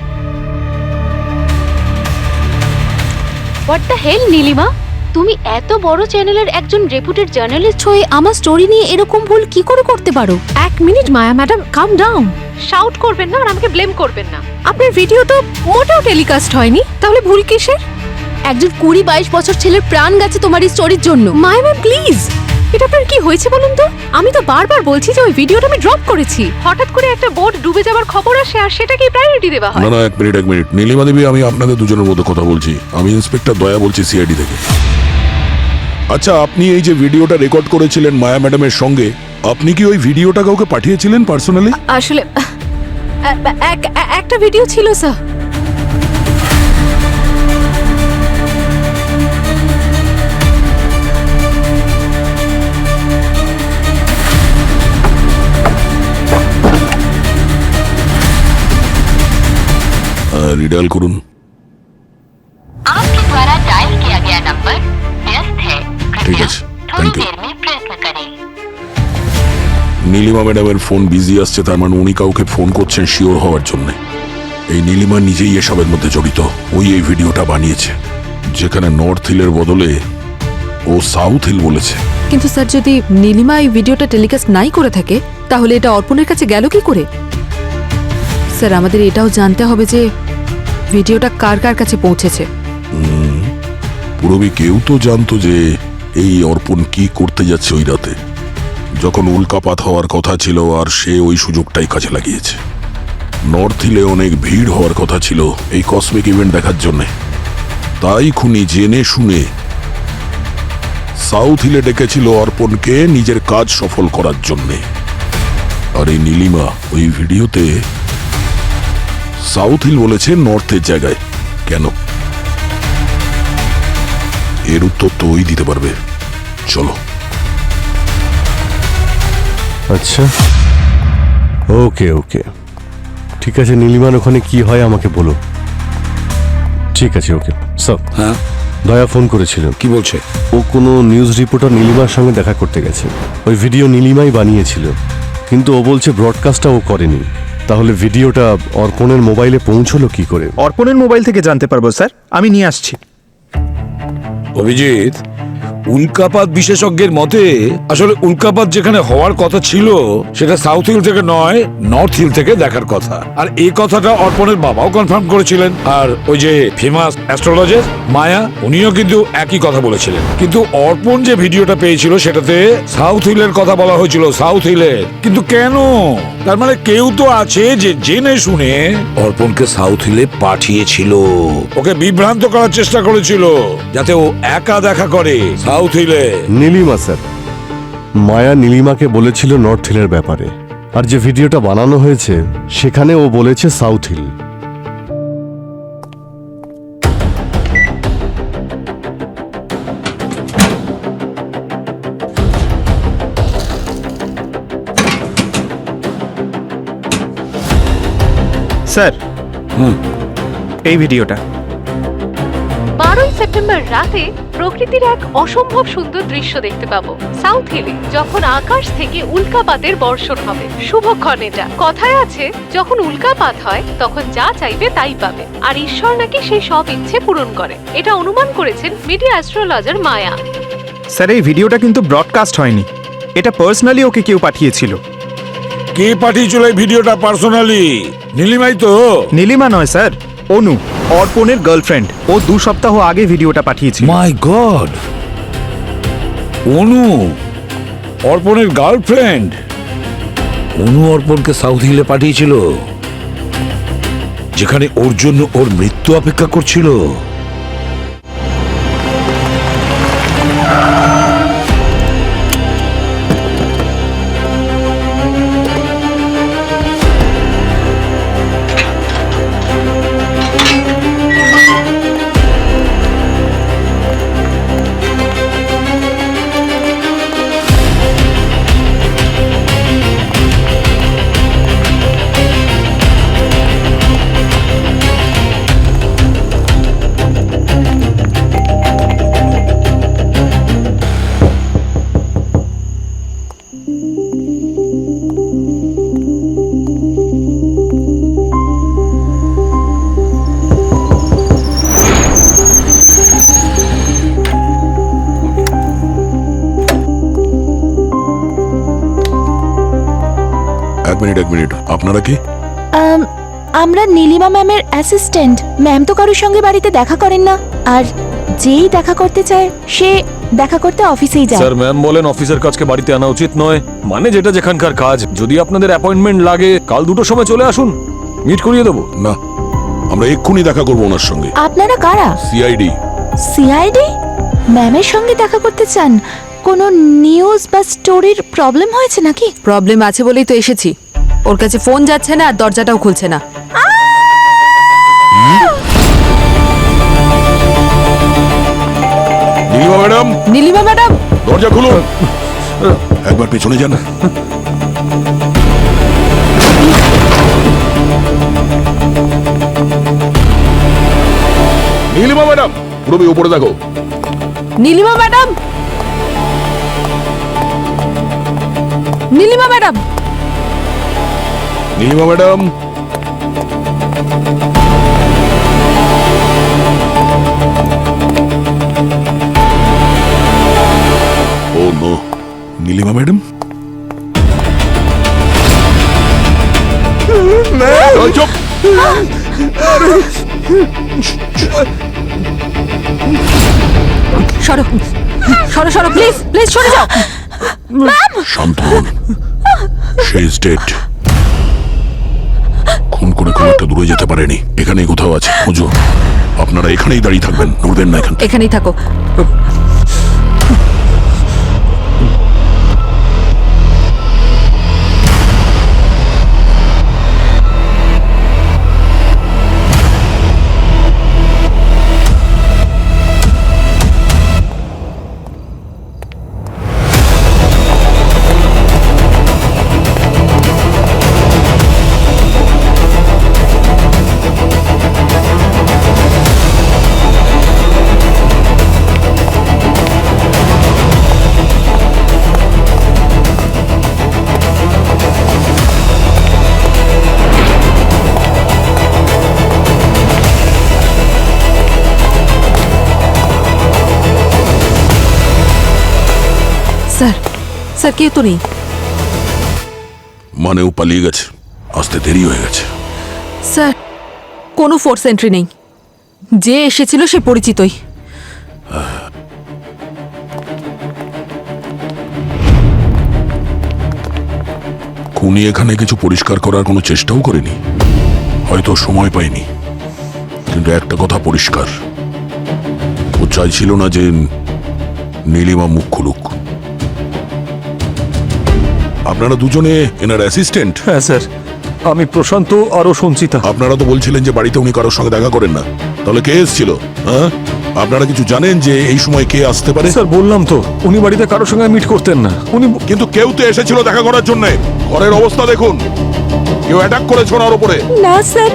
হোয়াট দ্য হেল নীলিমা, তুমি এত বড় চ্যানেলের একজন রেপুটেড জার্নালিস্ট হয়ে আমার স্টোরি নিয়ে এরকম ভুল কি করে করতে পারো? এক মিনিট মায়া ম্যাডাম, কাম ডাউন। শাউট করবেন না আর আমাকে ব্লেম করবেন না। আপনার ভিডিও তো মোটেও টেলিকাস্ট হয়নি, তাহলে ভুল কিসের? একজন 20-22 বছর ছেলের প্রাণ গেছে তোমার এই স্টোরির জন্য। মায়া ম্যাম প্লিজ, এটা আপনার কি হয়েছে বলুন তো? আমি তো বারবার বলছি যে ওই ভিডিওটা আমি ড্রপ করেছি। হঠাৎ করে একটা বোট ডুবে যাওয়ার খবর আসে, আর সেটাকে প্রায়োরিটি দেওয়া হয়। না, এক মিনিট। নীলিমা দেবী, আমি আপনাদের দুজনের মধ্যে কথা বলছি। আমি ইন্সপেক্টর দয়া বলছি, সিআইডি থেকে। আচ্ছা, আপনি এই যে ভিডিওটা রেকর্ড করেছিলেন মায়া ম্যাডামের সঙ্গে, আপনি কি ওই ভিডিওটা কাউকে পাঠিয়েছিলেন পার্সোনালি? আসলে একটা ভিডিও ছিল স্যার। রিডাল করুন। आपके द्वारा डायल किया गया नंबर व्यस्त है। ঠিক আছে, थोड़ी থ্যাংক ইউ। देर में प्रयत्न करें। নীলিমা ম্যাডামের ফোন বিজি আসছে, তার মানে উনি কাউকে ফোন করছেন শিওর হওয়ার জন্য। এই নীলিমা নিজেই এসবের মধ্যে জড়িত। ওই এই ভিডিওটা বানিয়েছে, যেখানে নর্থ হিলের বদলে ও সাউথ হিল বলেছে। কিন্তু স্যার, যদি নীলিমা এই ভিডিওটা টেলিকাস্ট নাই করে থাকে, তাহলে এটা অর্পণের কাছে গেল কি করে? স্যার, আমাদের এটাও জানতে হবে যে ভিডিওটা কার কার কাছে পৌঁছেছে। পুরবী কেউ তো জানতো যে এই অর্পণ কি করতে যাচ্ছে ওই রাতে, যখন উল্কাপাত হওয়ার কথা ছিল, আর সে ওই সুযোগটাই কাজে লাগিয়েছে। নর্থ হিলে অনেক ভিড় হওয়ার কথা ছিল এই কসমিক ইভেন্ট দেখার জন্যে, তাই খুনি জেনে শুনে সাউথ হিলে ডেকেছিল অর্পণকে নিজের কাজ সফল করার জন্যে। আর এই নীলিমা ওই ভিডিওতে সাউথ হিল বলেছে নর্থের জায়গায়। কেন? এর উত্তর তো ওই দিতে পারবে। চলো। আচ্ছা, ওকে, ঠিক আছে। নীলিমার ওখানে কি হয় আমাকে বলো। ঠিক আছে, ওকে স্যার। হ্যাঁ, দয়া ফোন করেছিল। কি বলছে? ও কোনো নিউজ রিপোর্টার নীলিমার সঙ্গে দেখা করতে গেছে। ওই ভিডিও নীলিমাই বানিয়েছিল, কিন্তু ও বলছে ব্রডকাস্টটা ও করেনি। তাহলে ভিডিওটা অর্পণের মোবাইলে পৌঁছলো কি করে? অর্পণের মোবাইল থেকে জানতে পারবো স্যার, আমি নিয়ে আসছি। অভিজিৎ, উল্কাপাত বিশেষজ্ঞের মতে আসলে উল্কাপাত যেখানে হওয়ার কথা ছিল সেটা সাউথ হিল থেকে নয়, নর্থ হিল থেকে দেখার কথা। আর এই কথাটা অর্পণের বাবাও কনফার্ম করেছিলেন। আর ওই যে ফেমাস অ্যাস্ট্রোলজার মায়া, উনিও কিন্তু একই কথা বলেছিলেন। কিন্তু অর্পণ যে ভিডিওটা পেয়েছিল সেটাতে সাউথ হিলের কথা বলা হয়েছিল, সাউথ হিলের। কিন্তু কেন? তার মানে কেউ তো আছে যে জেনে শুনে অর্পণকে সাউথ হিলে পাঠিয়েছিল, ওকে বিভ্রান্ত করার চেষ্টা করেছিল, যাতে ও একা দেখা করে সাউথ হিলে। নীলিমা স্যার, মায়া নীলিমাকে বলেছিল নর্থ হিলের ব্যাপারে, আর যে ভিডিওটা বানানো হয়েছে সেখানে ও বলেছে সাউথ হিল। স্যার, এই ভিডিওটা 12 সেপ্টেম্বর রাতে প্রকৃতির এক অসম্ভব সুন্দর দৃশ্য দেখতে পাবো সাউথ হিলে, যখন আকাশ থেকে উল্কাপাতের বর্ষণ হবে। শুভক্ষণ এটা। কথায় আছে, যখন উল্কাপাত হয় তখন যা চাইবে তাই পাবে, আর ঈশ্বর নাকি সেই সব ইচ্ছে পূরণ করে। এটা অনুমান করেছেন মিডিয়া অ্যাস্ট্রোলজার মায়া। স্যার এই ভিডিওটা কিন্তু ব্রডকাস্ট হয়নি, এটা পার্সোনালি ওকে কেউ পাঠিয়েছিল। কে পাঠিয়েছিল এই ভিডিওটা পার্সোনালি? নীলিমাই তো? নীলিমা নয় স্যার, অনু, অর্পণের গার্লফ্রেন্ড। ও 2 সপ্তাহ আগে ভিডিওটা পাঠিয়েছিল। মাই গড, অনু অর্পণের গার্লফ্রেন্ড? অনু অর্পণকে সাউথ হিলে পাঠিয়েছিল, যেখানে ওর জন্য ওর মৃত্যু অপেক্ষা করছিল। এক মিনিট, আপনারা কি? আমরা নীলিমা ম্যামের অ্যাসিস্ট্যান্ট। ম্যাম তো কারোর সঙ্গে বাড়িতে দেখা করেন না, আর যেই দেখা করতে চায় সে দেখা করতে অফিসেই যায়। স্যার, ম্যাম বলেন অফিসের কাজকে বাড়িতে আনা উচিত নয়, মানে যেটা যেখানকার কাজ। যদি আপনাদের অ্যাপয়েন্টমেন্ট লাগে কাল 2টোর সময় চলে আসুন, মিট করিয়ে দেবো। না, আমরা এক্ষুনি দেখা করবো ওনার সঙ্গে। আপনারা কারা? সিআইডি। সিআইডি? ম্যামের সঙ্গে দেখা করতে চান? কোনো নিউজ বা স্টোরির প্রবলেম হয়েছে নাকি? প্রবলেম আছে বলেই তো এসেছি। ওর কাছে ফোন যাচ্ছে না আর দরজাটাও খুলছে না। নীলিমা ম্যাডাম! নীলিমা ম্যাডাম, দরজা খুলুন। একবার পেছনে যান। নীলিমা ম্যাডাম, পুরোপুরি উপরে দেখো। Nilima madam, Nilima madam, Nilima madam. Oh no, Nilima madam. চুপ! সরো সরো সরো, প্লিজ প্লিজ সরে যাও। শান্ত হন, সে ইজ ডেড। খুন করে খুব একটা দূরে যেতে পারেনি, এখানেই কোথাও আছে, খুঁজো। আপনারা এখানেই দাঁড়িয়ে থাকবেন, নড়বেন না এখান থেকে। এখানেই থাকো। স্যার, স্যার কেউ তো নেই। মানে ও পালিয়ে গেছে, আসতে দেরি হয়ে গেছে। স্যার, কোনো ফোর্স এন্ট্রি নেই, যে এসেছিল সে পরিচিতই। খুনি এখানে কিছু পরিষ্কার করার কোনো চেষ্টাও করেনি, হয়তো সময় পায়নি। কিন্তু একটা কথা পরিষ্কার, ও চাইছিল না যে নীলিমা মুখ খুলুক। আপনারা দুজনে এনার অ্যাসিস্ট্যান্ট? হ্যাঁ স্যার, আমি প্রশান্ত আরও সঞ্চিতা। আপনারা তো বলছিলেন যে বাড়িতে উনি কারোর সঙ্গে দেখা করেন না, তাহলে কে এসেছিল? হ্যাঁ, আপনারা কিছু জানেন যে এই সময় কে আসতে পারে? স্যার বললাম তো, উনি বাড়িতে কারোর সঙ্গে মিট করতেন না। উনি কিন্তু কেউ তো এসেছিল দেখা করার জন্য। ঘরের অবস্থা দেখুন, কেউ অ্যাটাক করেছে ওনার উপরে। না স্যার,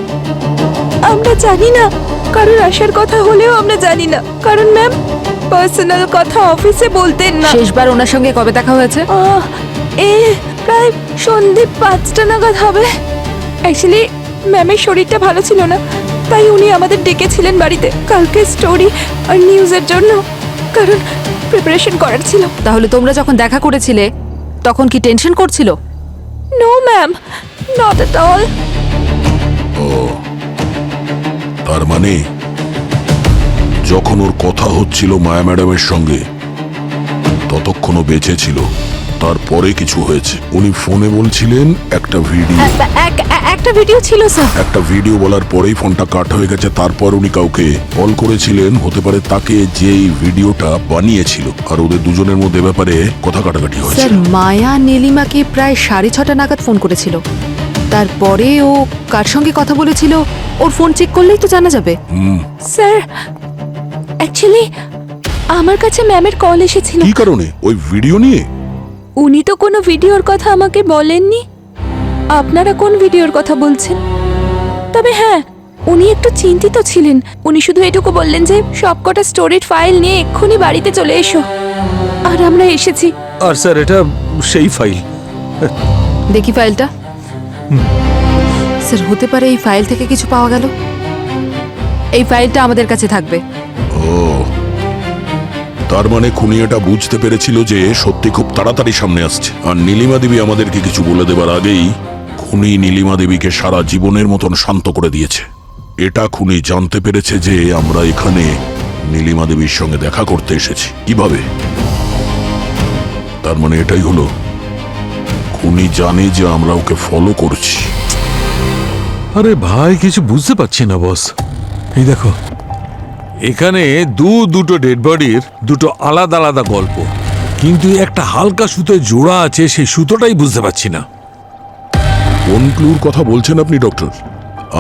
আমরা জানি না কারোর আসার কথা হলেও আমরা জানি না, কারণ ম্যাম পার্সোনাল কথা অফিসে বলতেন না। শেষবার ওনার সঙ্গে কবে দেখা হয়েছে? প্রায় সন্ধে 5টা নাগাদ হবে। অ্যাকচুয়ালি ম্যামের শরীরটা ভালো ছিল না, তাই উনি আমাদের ডেকেছিলেন বাড়িতে কালকে স্টোরি আর নিউজের জন্য, কারণ প্রিপারেশন করার ছিল। তাহলে তোমরা যখন দেখা করেছিলে তখন কি টেনশন করছিল? No ma'am, not at all. তার মানে যখন ওর কথা হচ্ছিল মায়া ম্যাডামের সঙ্গে ততক্ষণও বেঁচে ছিল, তারপরে কিছু হয়েছে। উনি ফোনে বলছিলেন একটা ভিডিও, একটা ভিডিও ছিল স্যার। একটা ভিডিও বলার পরেই ফোনটা কাট হয়ে গেছে। তারপর উনি কাউকে কল করেছিলেন, হতে পারে তাকে, যে এই ভিডিওটা বানিয়েছিল, আর ওদের দুজনের মধ্যে ব্যাপারে কথা কাটাকাটি হয়েছে। স্যার, মায়া নীলিমাকে প্রায় 6:30 নাগাদ ফোন করেছিল। তারপরে ও কার সঙ্গে কথা বলেছিল ওর ফোন চেক করলেই তো জানা যাবে। স্যার অ্যাকচুয়ালি আমার কাছে ম্যামের কল এসেছিল। কি কারণে? ওই ভিডিও নিয়ে? উনি তো কোনো ভিডিওর কথা আমাকে বলেননি। আপনারা কোন ভিডিওর কথা বলছেন? তবে হ্যাঁ, উনি একটু চিন্তিত ছিলেন। উনি শুধু এটুকু বললেন যে সবকটা স্টোরেজ ফাইল নিয়ে এক্ষুনি বাড়িতে চলে এসো, আর আমরা এসেছি। আর স্যার এটা সেই ফাইল। দেখি ফাইলটা। স্যার, হতে পারে এই ফাইল থেকে কিছু পাওয়া গেল। এই ফাইলটা আমাদের কাছে থাকবে। ও, তার মানে খুনি এটা বুঝতে পেরেছিল যে সত্যি খুব তাড়াতাড়ি সামনে আসছে, আর নীলিমা দেবী আমাদেরকে কিছু বলে দেবার আগেই খুনি নীলিমা দেবীকে সারা জীবনের মতন শান্ত করে দিয়েছে। এটা খুনি জানতে পেরেছে যে আমরা এখানে নীলিমা দেবীর সঙ্গে দেখা করতে এসেছি। কিভাবে? তার মানে এটাই হলো, খুনি জানে যে আমরা ওকে ফলো করছি। আরে ভাই, কিছু বুঝতে পারছি না বস। এই দেখো, এখানে দুটো ডেড বডির দুটো আলাদা আলাদা গল্প, কিন্তু একটা হালকা সুতোয় জোড়া আছে, সেই সুতোটাই বুঝতে পারছি না। কোন ক্লুর কথা বলছেন আপনি ডক্টর?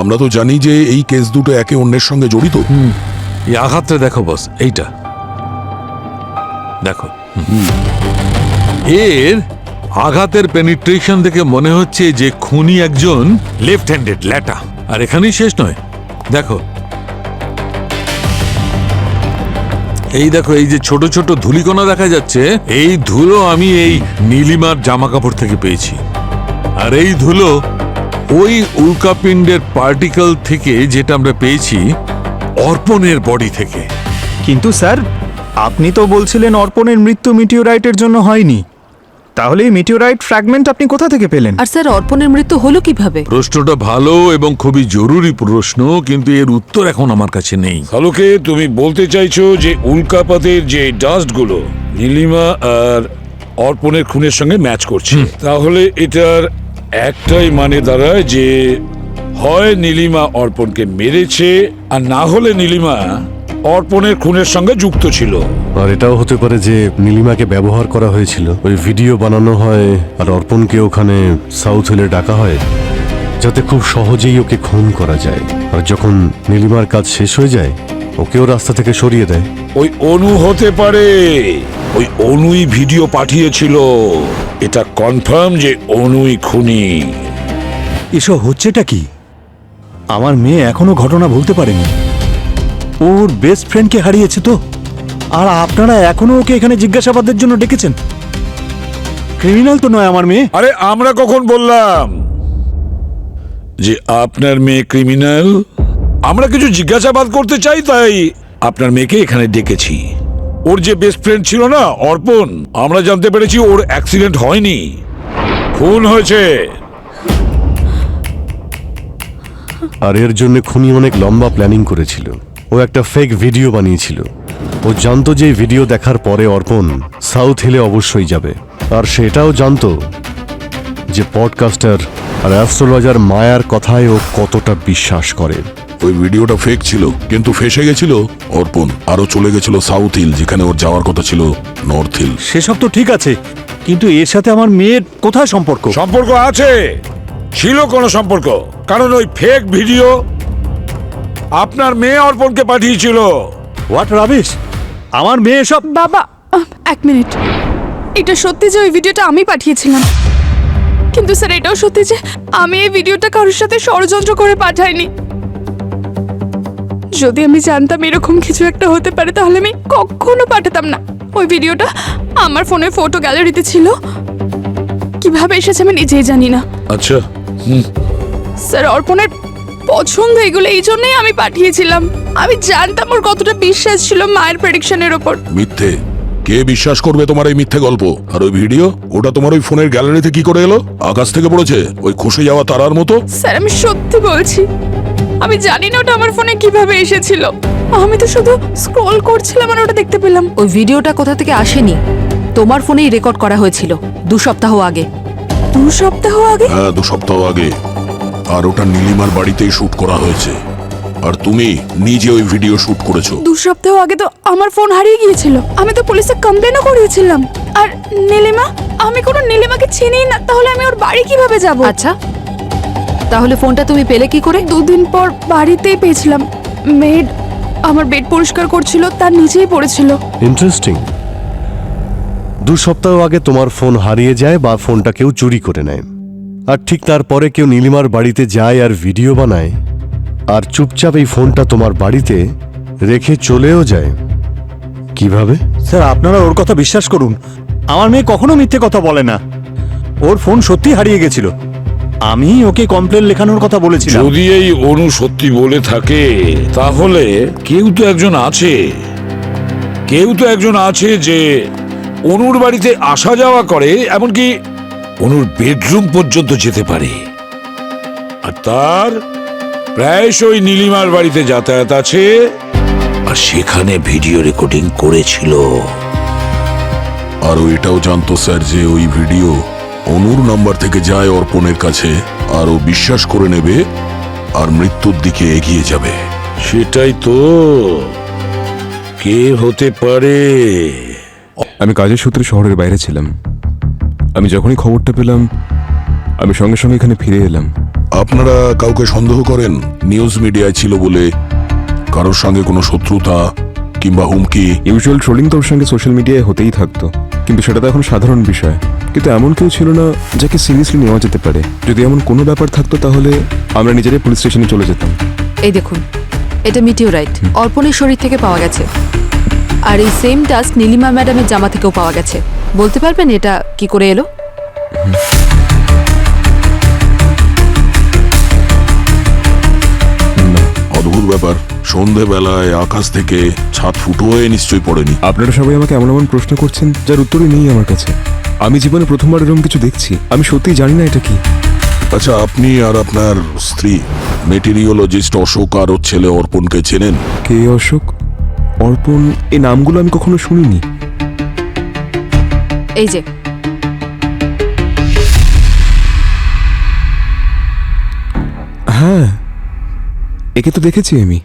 আমরা তো জানি যে এই কেস দুটো একে অন্যের সঙ্গে জড়িত। এই আঘাতটা দেখো বস, এইটা দেখো। এর আঘাতের পেনিট্রেশন দেখে মনে হচ্ছে যে খুনি একজন লেফট হ্যান্ডেড ল্যাটা। আর এখানেই শেষ নয়, দেখো এই দেখো, এই যে ছোট ছোট ধুলিকণা দেখা যাচ্ছে, এই ধুলো আমি এই নীলিমার জামা কাপড় থেকে পেয়েছি। আর এই ধুলো ওই উল্কাপিণ্ডের পার্টিকেল থেকে, যেটা আমরা পেয়েছি অর্পণের বডি থেকে। কিন্তু স্যার, আপনি তো বলছিলেন অর্পণের মৃত্যু মিটিওরাইটের জন্য হয়নি, তাহলে এই মিটিওরাইট ফ্র্যাগমেন্ট আপনি কোথা থেকে পেলেন? আর স্যার, অর্পণের মৃত্যু হলো কিভাবে? প্রশ্নটা ভালো এবং খুবই জরুরি প্রশ্ন, কিন্তু এর উত্তর এখন আমার কাছে নেই। আলোকে, তুমি বলতে চাইছো যে উল্কাপাতের যে ডাস্টগুলো নীলিমা আর অর্পণের খুনের সঙ্গে ম্যাচ করছে? তাহলে এটার একটাই মানে দাঁড়ায় যে হয় নীলিমা অর্পণকে মেরেছে, আর না হলে নীলিমা অর্পণের খুনের সঙ্গে যুক্ত ছিল। আর এটাও হতে পারে যে নীলিমাকে ব্যবহার করা হয়েছিল, ওই ভিডিও বানানো হয় আর অর্পণকে ওখানে সাউথ হিলে ডাকা হয় যাতে খুব সহজেই ওকে খুন করা যায়। আর যখন নীলিমার কাজ শেষ হয়ে যায় ওকেও রাস্তা থেকে সরিয়ে দেয়। ওই অনু হতে পারে, ওই অনুই ভিডিও পাঠিয়েছিল। এটা কনফার্ম যে অনুই খুনি। এসব হচ্ছেটা কি? আমার মেয়ে এখনো ঘটনা ভুলতে পারেনি। ওর বেস্ট ফ্রেন্ডকে হারিয়েছে তো, আর আপনারা এখনো ওকে এখানে জিজ্ঞাসাবাদের জন্য ডেকেছেন? ক্রিমিনাল তো নয় আমার মেয়ে। আরে আমরা কখন বললাম যে আপনার মেয়ে ক্রিমিনাল? আমরা কিছু জিজ্ঞাসাবাদ করতে চাই, তাই আপনার মেয়েকে এখানে ডেকেছি। ওর যে বেস্ট ফ্রেন্ড ছিল না অর্পণ, আমরা জানতে পেরেছি ওর অ্যাক্সিডেন্ট হয়নি, খুন হয়েছে। আর এর জন্য খুনি অনেক লম্বা প্ল্যানিং করেছিল। ও একটা ফেক ভিডিও বানিয়েছিল। ও জানতো যে ভিডিও দেখার পরে অর্পণ সাউথ হিলে অবশ্যই যাবে, আর সেটাও জানতো যে পডকাস্টার আর অ্যাস্ট্রোলজার মায়ার কথায় ও কতটা বিশ্বাস করে। ওই ভিডিওটা ফেক ছিল, কিন্তু ফেসে গেছিল অর্পণ, আরো চলে গেছিল সাউথ হিল, যেখানে ওর যাওয়ার কথা ছিল নর্থ হিল। সেসব তো ঠিক আছে, কিন্তু এর সাথে আমার মেয়ের কোথায় সম্পর্ক? সম্পর্ক আছে, ছিল কোনো সম্পর্ক, কারণ ওই ফেক ভিডিও আপনার মেয়ে অর্পণকে পাঠিয়েছিল। What rubbish! আমার মেয়ে সব। বাবা, 1 মিনিট। এটা সত্যি যে ওই ভিডিওটা আমি পাঠিয়েছিলাম, কিন্তু স্যার এটাও সত্যি যে আমি এই ভিডিওটা কারোর সাথে ষড়যন্ত্র করে পাঠাইনি। যদি আমি জানতাম এরকম কিছু একটা হতে পারে তাহলে আমি কখনো পাঠাতাম না। ওই ভিডিওটা আমার ফোনের ফটো গ্যালারিতে ছিল, কিভাবে এসেছে আমি নিজেই জানি না। আচ্ছা, স্যার অর্পণের পছন্দ এগুলো, এই জন্যই আমি পাঠিয়েছিলাম। আমি জানতাম ওর কতটা বিশ্বাস ছিল মায়ের প্রেডিকশনের ওপর। মিথ্যে। কে বিশ্বাস করবে তোমার এই মিথ্যে গল্প? আর ওই ভিডিও, ওটা তোমার ওই ফোনের গ্যালারিতে কি করে এলো? আকাশ থেকে পড়েছে ওই খসে যাওয়া তারার মতো? স্যার আমি সত্যি বলছি, আমি জানি না ওটা আমার ফোনে কিভাবে এসেছিল। আমি তো শুধু স্ক্রল করছিলাম আর ওটা দেখতে পেলাম। ওই ভিডিওটা কোথা থেকে আসেনি, তোমার ফোনেই রেকর্ড করা হয়েছিল 2 সপ্তাহ আগে। 2 সপ্তাহ আগে? হ্যাঁ, 2 সপ্তাহ আগে। আর ওটা নীলিমার বাড়িতেই শুট করা হয়েছে। আর তুমি নিজে ওই ভিডিও শুট করেছো। 2 সপ্তাহ আগে তো আমার ফোন হারিয়ে গিয়েছিল। আমি তো পুলিশে কমপ্লেনও করিয়েছিলাম। আর নীলিমা, আমি কোনো নীলিমাকে চিনি না, তাহলে আমি ওর বাড়ি কিভাবে যাব? আচ্ছা, তাহলে ফোনটা তুমি পেলে কি করে? 2 দিন পর বাড়িতেই পেয়েছিলাম। মেড আমার বেড পরিষ্কার করছিল, তার নিচেই পড়েছিল। ইন্টারেস্টিং। 2 সপ্তাহ আগে তোমার ফোন হারিয়ে যায় বা ফোনটা কেউ চুরি করে নেয়, আর ঠিক তারপরে কেউ নীলিমার বাড়িতে যায় আর ভিডিও বানায়, আর চুপচাপ এই ফোনটা তোমার বাড়িতে রেখে চলেও যায়। কিভাবে? স্যার আপনারা ওর কথা বিশ্বাস করুন, আমার মেয়ে কখনো মিথ্যে কথা বলে না। ওর ফোন সত্যি হারিয়ে গেছিল, আমি ওকে কমপ্লেন লেখানোর কথা বলেছিলাম। যদি এই অনু সত্যি বলে থাকে তাহলে কেউ তো একজন আছে যে অনুর বাড়িতে আসা যাওয়া করে, এমনকি অনুর বেডরুম পর্যন্ত যেতে পারে। আর তার প্রায়শই নীলিমার বাড়িতে যাতায়াত আছে, আর সেখানে ভিডিও রেকর্ডিং করেছিল। আর এটাও জানতো স্যার যে ওই ভিডিও অনুর নাম্বার থেকে যায় অর্পণের কাছে, আর ও বিশ্বাস করে নেবে আর মৃত্যুর দিকে এগিয়ে যাবে। সেটাই তো। কে হতে পারে? আমি কাজের সূত্রে শহরের বাইরে ছিলাম। আমি যখনই খবরটা পেলাম আমি সঙ্গে সঙ্গে এখানে ফিরে এলাম। আপনারা কাউকে সন্দেহ করেন নিউজ মিডিয়ায় ছিল বলে? কারোর সঙ্গে কোনো শত্রুতা কিংবা হুমকি? ইউজুয়াল ট্রোলিং তো ওর সঙ্গে সোশ্যাল মিডিয়ায় হতেই থাকতো, কিন্তু সেটা তো এখন সাধারণ বিষয়। কিন্তু এমন কেউ ছিল না যাকে সিরিয়াসলি নেওয়া যেতে পারে। যদি এমন কোনো ব্যাপার থাকতো তাহলে আমরা নিজেরাই পুলিশ স্টেশনে চলে যেতাম। এই দেখুন, এটা মিটিওরাইট অর্পণের শরীর থেকে পাওয়া গেছে, আর এই সেম ডাস্ট নীলিমা ম্যাডামের জামা থেকেও পাওয়া গেছে। বলতে পারবেন এটা কি করে এলো? অদ্ভুত ব্যাপার। সন্ধেবেলায় আকাশ থেকে ছাদ ফুটো হয়ে নিশ্চয়ই পড়েনি। আপনারা সবাই আমাকে এমন এমন প্রশ্ন করছেন যার উত্তরই নেই আমার কাছে। আমি জীবনে প্রথমবার এরকম কিছু দেখছি। আমি সত্যিই জানি না এটা কি। আচ্ছা, আপনি আর আপনার স্ত্রী মেটেরিওলজিস্ট অশোক আর ওর ছেলে অর্পণকে চেনেন? কে অশোক, অর্পণ, এই নামগুলো আমি কখনো শুনিনি। এই যে হ্যাঁ, একে তো দেখেছি আমি।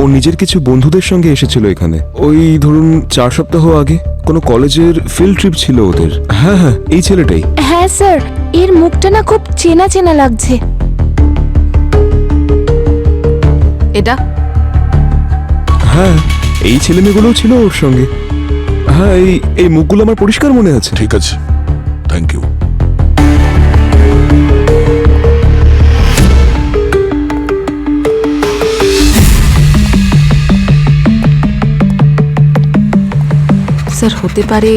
ও নিজের কিছু বন্ধুদের সঙ্গে এসেছিল এখানে, ওই ধরুন 4 সপ্তাহ আগে। কোনো কলেজের ফিল্ড ট্রিপ ছিল ওদের। হ্যাঁ হ্যাঁ, এই ছেলেটাই। হ্যাঁ স্যার, এর মুখটা না খুব চেনা চেনা লাগছে। এটা? হ্যাঁ, এই ছেলে মেয়েগুলোও ছিল ওর সঙ্গে। হ্যাঁ, এই মুখগুলো আমার পরিষ্কার মনে আছে। ঠিক আছে, থ্যাংক ইউ। স্যার, হতে পারে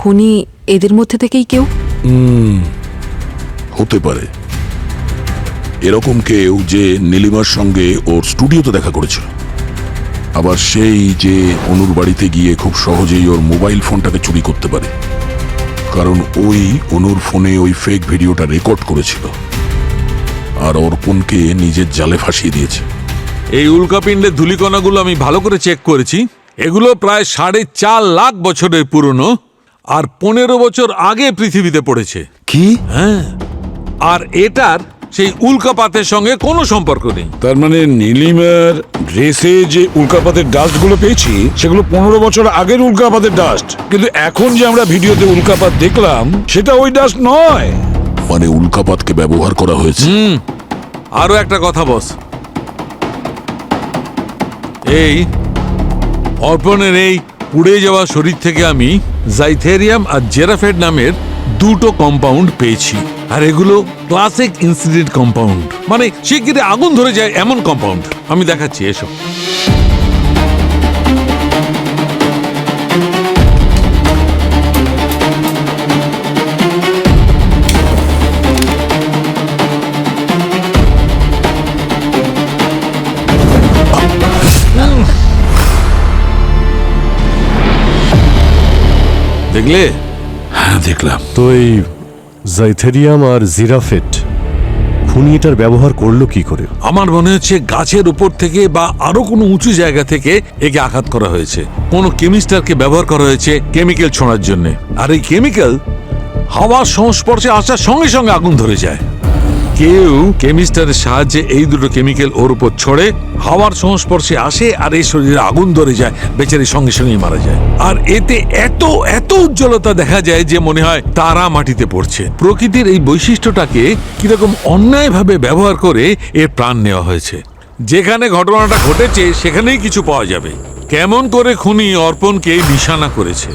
খুনি এদের মধ্যে থেকেই কেউ। হতে পারে এরকম কেউ যে নীলিমার সঙ্গে ওর স্টুডিওতে দেখা করেছিল, আবার সেই যে অনুর বাড়িতে গিয়ে খুব সহজেই ওর মোবাইল ফোনটাকে চুরি করতে পারে, কারণ ওই অনুর ফোনে ওই ফেক ভিডিওটা রেকর্ড করেছিল আর অর্পণকে নিজের জালে ফাঁসিয়ে দিয়েছে। এই উল্কাপিণ্ডের ধূলিকণাগুলো আমি ভালো করে চেক করেছি। এগুলো প্রায় 4.5 লাখ বছরের পুরনো, আর 15 বছর আগে পৃথিবীতে পড়েছে। কি? হ্যাঁ, আর এটার সেই উল্কাপাতের সঙ্গে কোনো সম্পর্ক নেই। তার মানে নীলিমার ড্রেসে যে উল্কাপাতের ডাস্ট গুলো পেয়েছি সেগুলো 15 বছর আগের উল্কাপাতের ডাস্ট, কিন্তু এখন যে আমরা ভিডিওতে উল্কাপাত দেখলাম সেটা ওই ডাস্ট নয়। মানে উল্কাপাতকে ব্যবহার করা হয়েছে। আরো একটা কথা বস, এই অর্পণের এই পুড়ে যাওয়া শরীর থেকে আমি জাইথেরিয়াম আর জেরাফেড নামের দুটো কম্পাউন্ড পেয়েছি, আর এগুলো ক্লাসিক ইনসিডেন্ট কম্পাউন্ড, মানে শিগগিরই আগুন ধরে যায় এমন কম্পাউন্ড। আমি দেখাচ্ছি, এসো। দেখলে? হ্যাঁ দেখলাম। তো এই জাইথেরিয়াম আর জিরাফেট খুনি এটার ব্যবহার করলো কি করে? আমার মনে হচ্ছে গাছের উপর থেকে বা আরো কোনো উঁচু জায়গা থেকে একে আঘাত করা হয়েছে। কোনো কেমিস্টারকে ব্যবহার করা হয়েছে কেমিক্যাল ছোঁড়ার জন্য, আর এই কেমিক্যাল হাওয়ার সংস্পর্শে আসার সঙ্গে সঙ্গে আগুন ধরে যায়। কেউ কেমিস্টারের সাহায্যে এই দুটো কেমিক্যাল ওর উপর ছড়ে, হাওয়ার সংস্পর্শে আসে আর এই শরীরে আগুন ধরে যায়, বেচারি সঙ্গে সঙ্গেই মারা যায়। আর এতে এত এত উজ্জ্বলতা দেখা যায় যে মনে হয় তারা মাটিতে পড়ছে। প্রকৃতির এই বৈশিষ্ট্যটাকে কিরকম অন্যায়ভাবে ব্যবহার করে এর প্রাণ নেওয়া হয়েছে। যেখানে ঘটনাটা ঘটেছে সেখানেই কিছু পাওয়া যাবে। কেমন করে খুনি অর্পণকে নিশানা করেছে।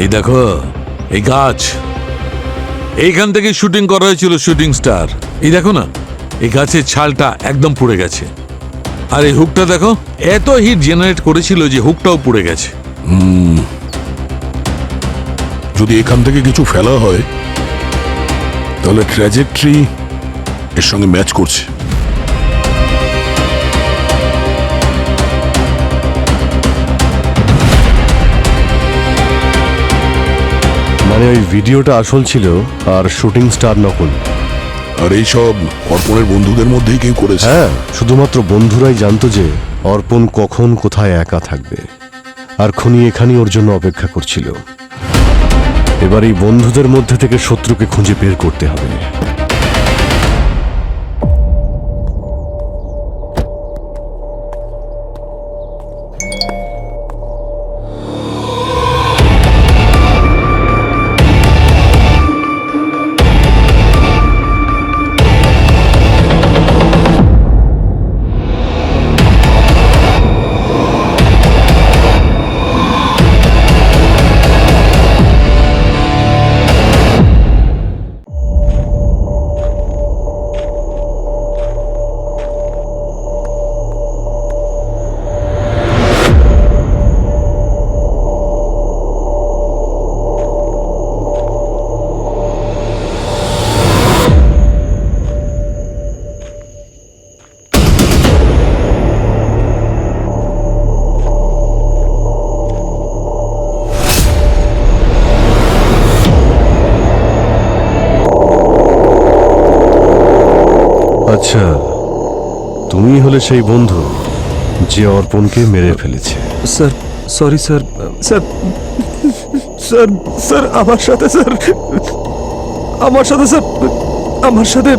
এই দেখো, এই গাছ, এইখান থেকে শুটিং করা হয়েছিল শুটিং স্টার। এই দেখো না, এই গাছের ছালটা একদম পুড়ে গেছে। আর এই হুকটা দেখো, এত হিট জেনারেট করেছিল যে হুকটাও পুড়ে গেছে। যদি এখান থেকে কিছু ফেলা হয় তাহলে ট্র্যাজেক্টরি এর সঙ্গে ম্যাচ করছে। মানে ওই ভিডিওটা আসল ছিল আর শুটিং স্টার নকল। আর এই সব অর্পণের বন্ধুদের মধ্যেই কেউ করেছে? হ্যাঁ, শুধুমাত্র বন্ধুরাই জানতো যে অর্পণ কখন কোথায় একা থাকবে, আর খুনি এখানেই ওর জন্য অপেক্ষা করছিল। এবার এই বন্ধুদের মধ্যে থেকে শত্রুকে খুঁজে বের করতে হবে। আচ্ছা, তুমি হলে সেই বন্ধু যে অর্পণকে মেরে ফেলেছে। Sir, sorry sir. Sir sir sir আমার সাথে স্যার, আমার সাথে স্যার, আমার সাথে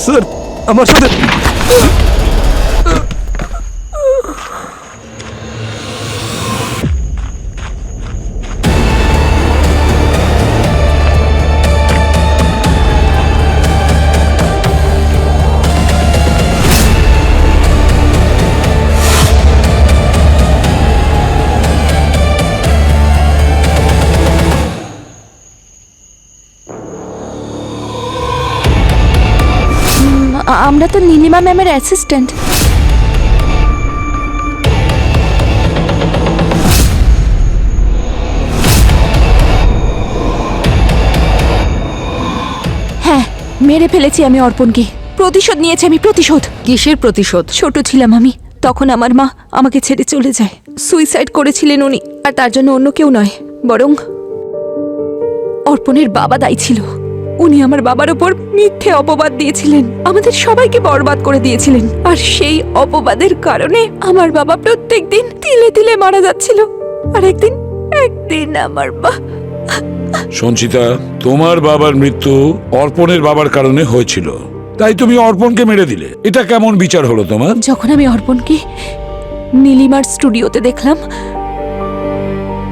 স্যার, আমার সাথে। আমরা তো নীলিমা ম্যামের অ্যাসিস্ট্যান্ট। হ্যাঁ, মেরে ফেলেছি আমি অর্পণকে। প্রতিশোধ নিয়েছি আমি, প্রতিশোধ। কিসের প্রতিশোধ? ছোট ছিলাম আমি, তখন আমার মা আমাকে ছেড়ে চলে যায়। সুইসাইড করেছিলেন উনি, আর তার জন্য অন্য কেউ নয়, বরং অর্পণের বাবা দায়ী ছিল। উনি আমার বাবার উপর মিথ্যে অপবাদ দিয়েছিলেন, আমাদের সবাইকে বরবাদ করে দিয়েছিলেন। আর সেই অপবাদের কারণে আমার বাবা প্রত্যেকদিন তিলে তিলে মারা যাচ্ছিল। আর একদিন আমার সঞ্চিতা, তোমার বাবার মৃত্যু অর্পণের বাবার কারণে হয়েছিল, তাই তুমি অর্পণকে মেরে দিলে। এটা কেমন বিচার হলো তোমার? যখন আমি অর্পণকে নীলিমার স্টুডিওতে দেখলাম,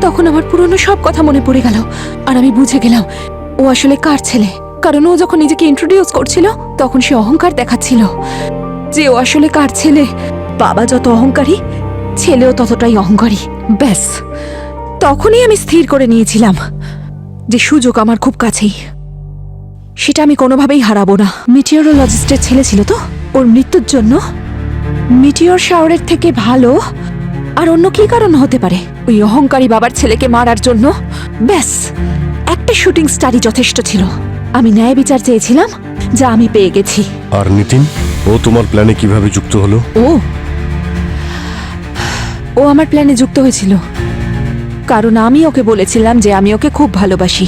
তখন আমার পুরনো সব কথা মনে পড়ে গেল। আর আমি বুঝে গেলাম ও আসলে কার ছেলে, কারণ ও যখন নিজেকে ইন্ট্রোডিউস করছিল তখন সে অহংকার দেখাচ্ছিল যে ও আসলে কার ছেলে। বাবা যত অহংকারী, ছেলেও ততটাই অহংকারী। ব্যাস, তখনই আমি স্থির করে নিয়েছিলাম যে সুযোগ আমার খুব কাছেই, সেটা আমি কোনোভাবেই হারাবো না। মিটিওরোলজিস্টের ছেলে ছিল তো, ওর মৃত্যুর জন্য মিটিওর শাওরের থেকে ভালো আর অন্য কি কারণ হতে পারে ওই অহংকারী বাবার ছেলেকে মারার জন্য? ব্যাস, একটা শুটিং স্টারই যথেষ্ট ছিল। আমি ন্যায় বিচার চেয়েছিলাম, যা আমি পেয়ে গেছি। আর নিতিন, ও তোমার প্ল্যানে কিভাবে যুক্ত হলো? ও আমার প্ল্যানে যুক্ত হয়েছিল কারণ আমি ওকে বলেছিলাম যে আমি ওকে খুব ভালোবাসি।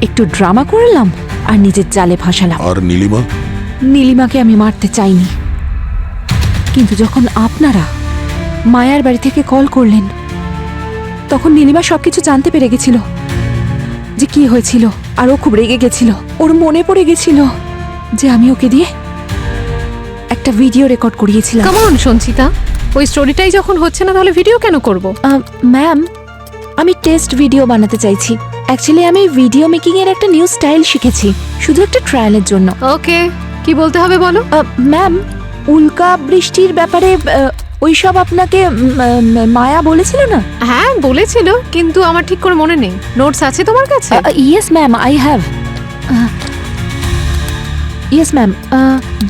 একটু ড্রামা করলাম আর নিজের জালে ফাঁসালাম। আর নীলিমা? নীলিমাকে আমি মারতে চাইনি, কিন্তু যখন আপনারা মায়ার বাড়ি থেকে কল করলেন তখন নীলিমা সবকিছু জানতে পেরে গেছিল যে কি হয়েছিল, আর ও খুব রেগে গেছিল। ওর মনে পড়ে গেছিল যে আমি ওকে দিয়ে একটা ভিডিও রেকর্ড করিয়েছিলাম। কেমন সঞ্চিতা, ওই স্টোরিটাই যখন হচ্ছে না তাহলে ভিডিও কেন করব? ম্যাম, আমি টেস্ট ভিডিও বানাতে চাইছি। অ্যাকচুয়ালি আমি ভিডিও মেকিং এর একটা নিউ স্টাইল শিখেছি, শুধু একটা ট্রায়ালের জন্য। ওকে, কি বলতে হবে বলো। ম্যাম, উল্কা বৃষ্টির ব্যাপারে ওইসব আপনাকে মায়া বলেছিল না? হ্যাঁ বলেছিল, কিন্তু আমার ঠিক করে মনে নেই। নোটস আছে তোমার কাছে? Yes ma'am, I have. Yes ma'am,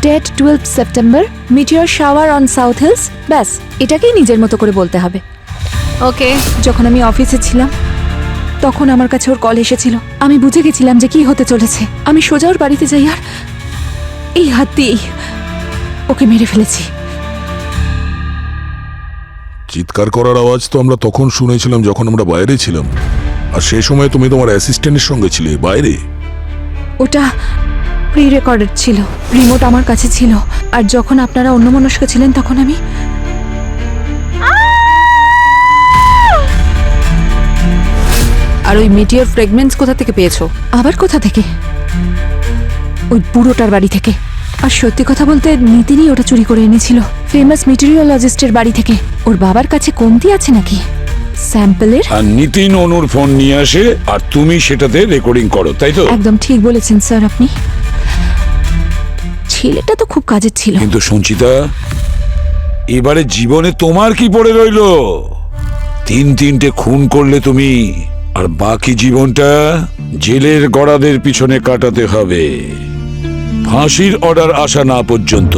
date 12 September, meteor shower on south hills. ব্যাস, এটাকেই নিজের মতো করে বলতে হবে। ওকে। যখন আমি অফিসে ছিলাম তখন আমার কাছে ওর কল এসেছিল। আমি বুঝে গেছিলাম যে কি হতে চলেছে। আমি সোজা ওর বাড়িতে যাই আর এই হাত দিয়েই ওকে মেরে ফেলেছি। চিৎকার করার আওয়াজ তো আমরা তখন শুনেছিলাম যখন আমরা বাইরে ছিলাম, আর সেই সময় তুমি তোমার অ্যাসিস্ট্যান্টের সঙ্গে ছিলে বাইরে। ওটা প্রি রেকর্ডেড ছিল, রিমোট আমার কাছে ছিল, আর যখন আপনারা অন্যমনস্ক ছিলেন তখন আমি আর ওই মিটিওর ফ্রেগমেন্টস কোথা থেকে পেয়েছো? আবার কোথা থেকে? ওই বুড়োটার বাড়ি থেকে। আর সত্যি কথা বলতে নিতিনই ওটা চুরি করে এনেছিল, ফেমাস মিটিওরোলজিস্টের বাড়ি থেকে। ওর বাবার কাছে কমতি আছে নাকি স্যাম্পলের? আর নিতিন অনুর ফোন নিয়ে আসে আর তুমি সেটাতে রেকর্ডিং করো, তাই তো? একদম ঠিক বলেছেন স্যার আপনি। ছেলেটা তো খুব কাজের ছিল। কিন্তু সঞ্চিতা, এবারে জীবনে তোমার কি পড়ে রইলো? 3-3টে খুন করলে তুমি, আর বাকি জীবনটা জেলের গড়াদের পিছনে কাটাতে হবে, ফাঁসির অর্ডার আসা না পর্যন্ত।